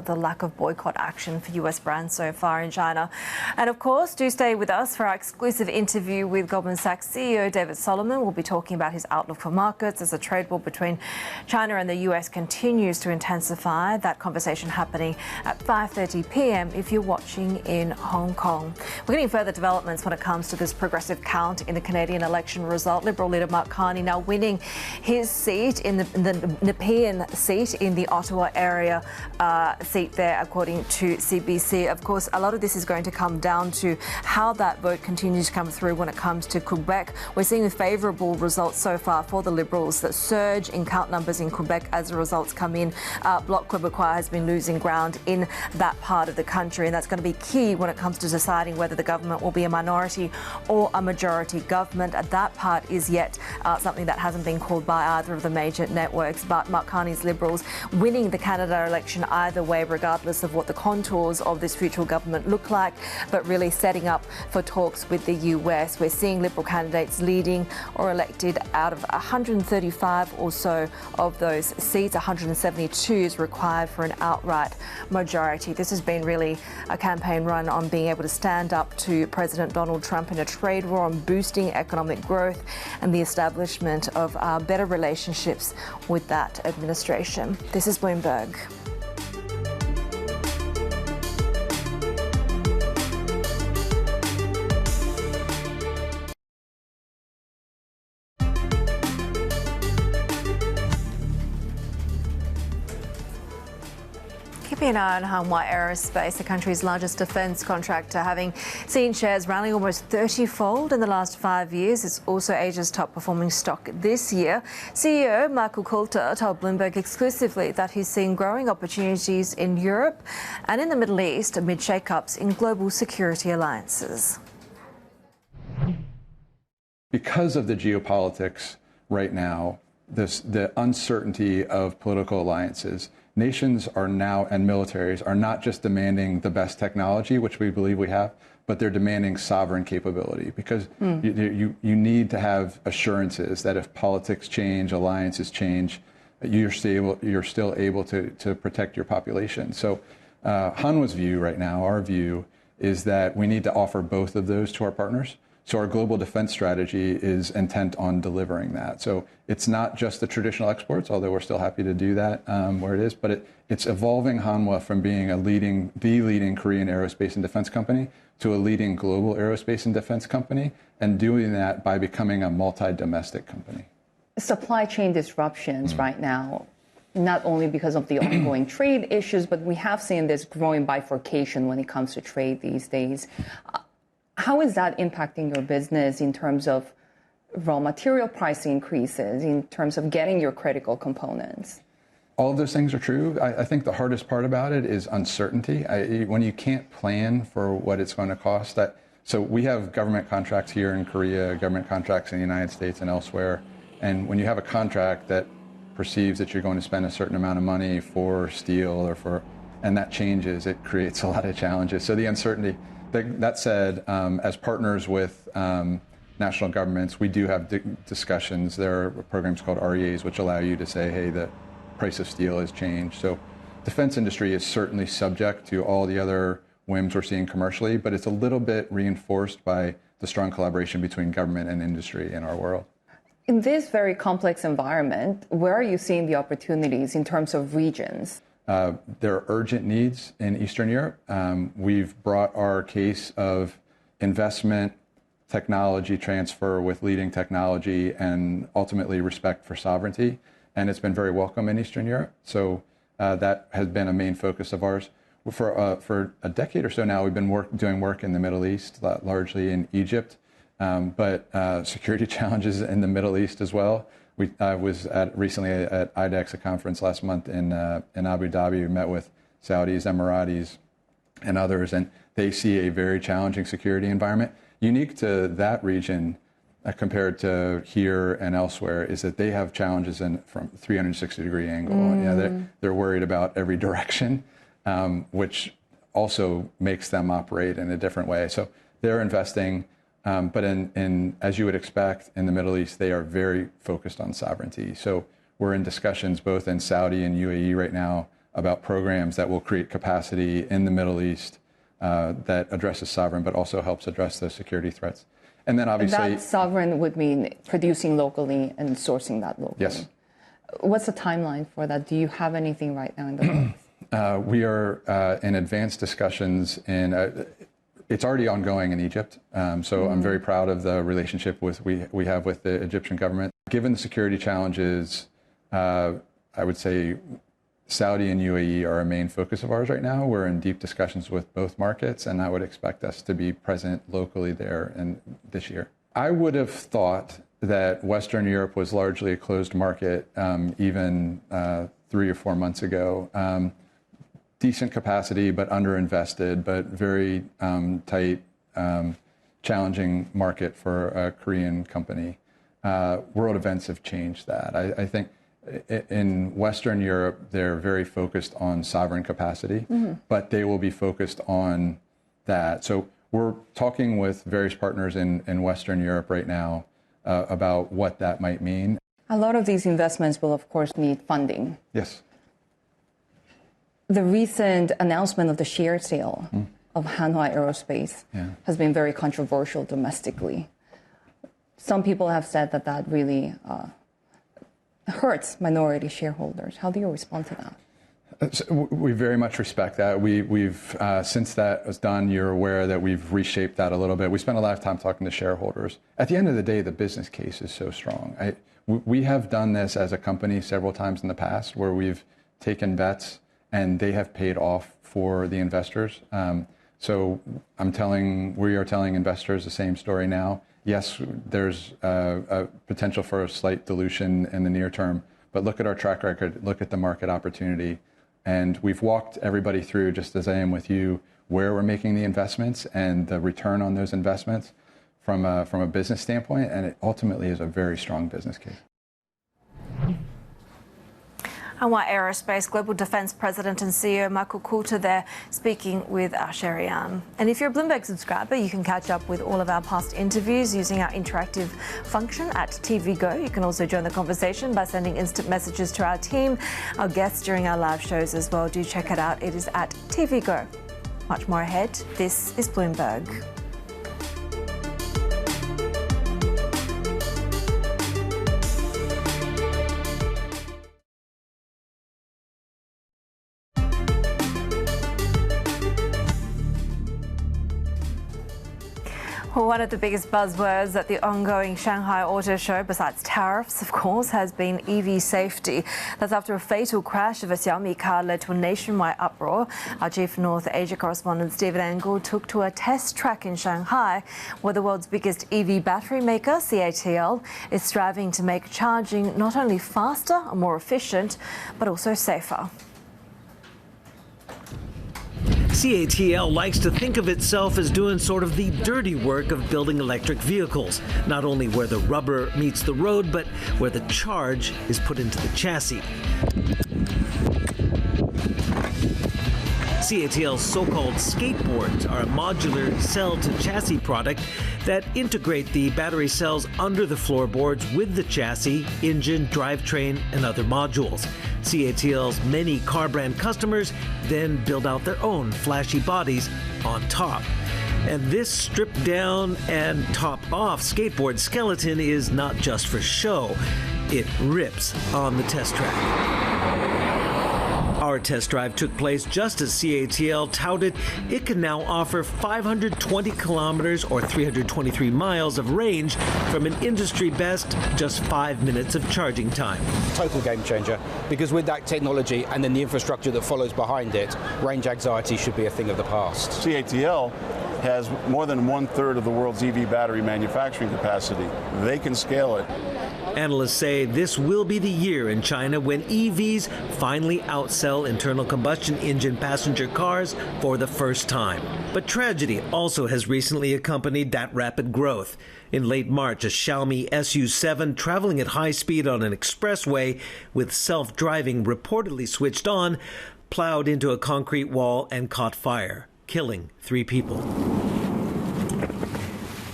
the lack of boycott action for US brands so far in China. And of course, do stay with us for our exclusive interview with Goldman Sachs CEO David Solomon. We'll be talking about his outlook for markets as the trade war between China and the US continues to intensify. That conversation happening at 5:30 p.m. if you're watching in Hong Kong. We're getting further developments when it comes to this progressive count in the Canadian election result. Liberal leader Mark Carney now winning his seat in the Nepean seat in the Ottowa-area seat there, according to CBC. Of course, a lot of this is going to come down to how that vote continues to come through when it comes to Quebec. We're seeing favourable results so far for the Liberals. The surge in count numbers in Quebec as the results come in. Bloc Québécois has been losing ground in that part of the country, and that's going to be key when it comes to deciding whether the government will be a minority or a majority government. That part is yet something that hasn't been called by either of the major networks. But Mark Carney's Liberals winning the Canada election either way, regardless of what the contours of this future government look like, but really setting up for talks with the US. We're seeing Liberal candidates leading or elected out of 135 or so of those seats. 172 is required for an outright majority. This has been really a campaign run on being able to stand up to President Donald Trump in a trade war, on boosting economic growth and the establishment of better relationships with that administration. This is Bloomberg. Keeping an eye on Hanwha Aerospace, the country's largest defence contractor, having seen shares rallying almost 30-fold in the last 5 years. It's also Asia's top-performing stock this year. CEO Michael Coulter told Bloomberg exclusively that he's seeing growing opportunities in Europe and in the Middle East amid shake-ups in global security alliances. Because of the geopolitics right now, the uncertainty of political alliances, nations are now, and militaries are not just demanding the best technology, which we believe we have, but they're demanding sovereign capability, because you need to have assurances that if politics change, alliances change, you're still able to protect your population. So Hanwha's view right now, our view, is that we need to offer both of those to our partners. So our global defense strategy is intent on delivering that. So it's not just the traditional exports, although we're still happy to do that where it is, but it's evolving Hanwha from being the leading Korean aerospace and defense company to a leading global aerospace and defense company, and doing that by becoming a multi-domestic company. Supply chain disruptions right now, not only because of the ongoing trade issues, but we have seen this growing bifurcation when it comes to trade these days. How is that impacting your business in terms of raw material price increases, in terms of getting your critical components? All of those things are true. I think the hardest part about it is uncertainty. When you can't plan for what it's going to cost. So we have government contracts here in Korea, government contracts in the United States and elsewhere. And when you have a contract that perceives that you're going to spend a certain amount of money for steel and that changes, it creates a lot of challenges. So the uncertainty. That said, as partners with national governments, we do have discussions. There are programs called REAs, which allow you to say, hey, the price of steel has changed. So defense industry is certainly subject to all the other whims we're seeing commercially, but it's a little bit reinforced by the strong collaboration between government and industry in our world. In this very complex environment, where are you seeing the opportunities in terms of regions? There are urgent needs in Eastern Europe. We've brought our case of investment, technology transfer with leading technology, and ultimately respect for sovereignty. And it's been very welcome in Eastern Europe. So that has been a main focus of ours. For a decade or so now, we've been doing work in the Middle East, largely in Egypt, but security challenges in the Middle East as well. I was recently at IDEX, a conference last month in Abu Dhabi. We met with Saudis, Emiratis, and others, and they see a very challenging security environment. Unique to that region compared to here and elsewhere is that they have challenges from 360-degree angle. They're worried about every direction, which also makes them operate in a different way. So they're investing. But as you would expect, in the Middle East, they are very focused on sovereignty. So we're in discussions both in Saudi and UAE right now about programs that will create capacity in the Middle East that addresses sovereign, but also helps address those security threats. And then obviously— That sovereign would mean producing locally and sourcing that locally. Yes. What's the timeline for that? Do you have anything right now in the works? We are in advanced discussions it's already ongoing in Egypt, so I'm very proud of the relationship we have with the Egyptian government. Given the security challenges, I would say Saudi and UAE are a main focus of ours right now. We're in deep discussions with both markets, and I would expect us to be present locally there this year. I would have thought that Western Europe was largely a closed market even 3 or 4 months ago. Decent capacity, but underinvested, but very tight, challenging market for a Korean company. World events have changed that. I think in Western Europe, they're very focused on sovereign capacity, but they will be focused on that. So we're talking with various partners in Western Europe right now about what that might mean. A lot of these investments will, of course, need funding. Yes. The recent announcement of the share sale of Hanwha Aerospace has been very controversial domestically. Some people have said that really hurts minority shareholders. How do you respond to that? So we very much respect that. We've since that was done, you're aware that we've reshaped that a little bit. We spent a lot of time talking to shareholders. At the end of the day, the business case is so strong. We have done this as a company several times in the past where we've taken bets and they have paid off for the investors. So we are telling investors the same story now. Yes, there's a potential for a slight dilution in the near term, but look at our track record, look at the market opportunity. And we've walked everybody through, just as I am with you, where we're making the investments and the return on those investments from a business standpoint, and it ultimately is a very strong business case. Hanwha Aerospace Global Defense President and CEO Michael Coulter there speaking with Sherian. And if you're a Bloomberg subscriber, you can catch up with all of our past interviews using our interactive function at TV Go. You can also join the conversation by sending instant messages to our team, our guests during our live shows as well. Do check it out. It is at TV Go. Much more ahead. This is Bloomberg. Well, one of the biggest buzzwords at the ongoing Shanghai Auto Show, besides tariffs, of course, has been EV safety. That's after a fatal crash of a Xiaomi car led to a nationwide uproar. Our chief North Asia correspondent Stephen Angle took to a test track in Shanghai, where the world's biggest EV battery maker, CATL, is striving to make charging not only faster and more efficient, but also safer. CATL likes to think of itself as doing sort of the dirty work of building electric vehicles, not only where the rubber meets the road, but where the charge is put into the chassis. CATL's so-called skateboards are a modular cell-to-chassis product that integrate the battery cells under the floorboards with the chassis, engine, drivetrain, and other modules. CATL's many car brand customers then build out their own flashy bodies on top. And this stripped down and topped off skateboard skeleton is not just for show. It rips on the test track. Our test drive took place just as CATL touted it can now offer 520 kilometers or 323 miles of range from an industry best just 5 minutes of charging time. Total game changer, because with that technology and then the infrastructure that follows behind it, range anxiety should be a thing of the past. CATL has more than 1/3 of the world's EV battery manufacturing capacity. They can scale it. Analysts say this will be the year in China when EVs finally outsell internal combustion engine passenger cars for the first time. But tragedy also has recently accompanied that rapid growth. In late March, a Xiaomi SU7 traveling at high speed on an expressway with self-driving reportedly switched on plowed into a concrete wall and caught fire, killing 3 people.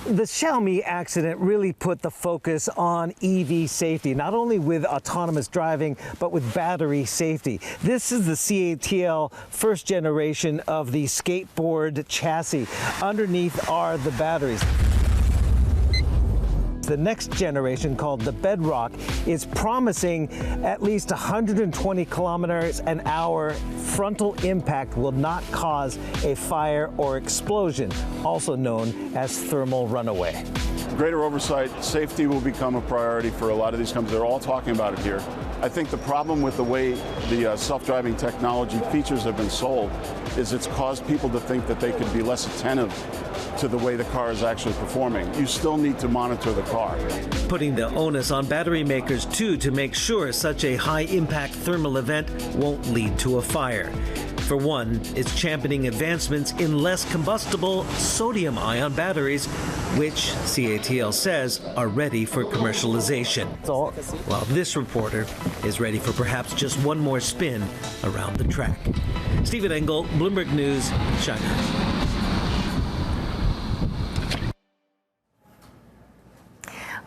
The Xiaomi accident really put the focus on EV safety, not only with autonomous driving, but with battery safety. This is the CATL first generation of the skateboard chassis. Underneath are the batteries. The next generation, called the Bedrock, is promising at least 120 kilometers an hour. Frontal impact will not cause a fire or explosion, also known as thermal runaway. Greater oversight, safety will become a priority for a lot of these companies. They're all talking about it here. I think the problem with the way the self-driving technology features have been sold is it's caused people to think that they could be less attentive to the way the car is actually performing. You still need to monitor the car. Putting the onus on battery makers, too, to make sure such a high-impact thermal event won't lead to a fire. For one, it's championing advancements in less combustible sodium-ion batteries, which CATL says are ready for commercialization. While this reporter is ready for perhaps just one more spin around the track. Stephen Engel, Bloomberg News, China.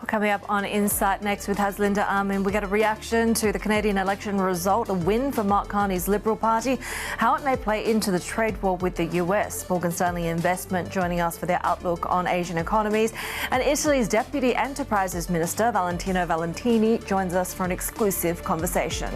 Coming up on Insight next with Haslinda Amin, we get a reaction to the Canadian election result, a win for Mark Carney's Liberal Party, how it may play into the trade war with the US. Morgan Stanley Investment joining us for their outlook on Asian economies. And Italy's Deputy Enterprises Minister, Valentino Valentini, joins us for an exclusive conversation.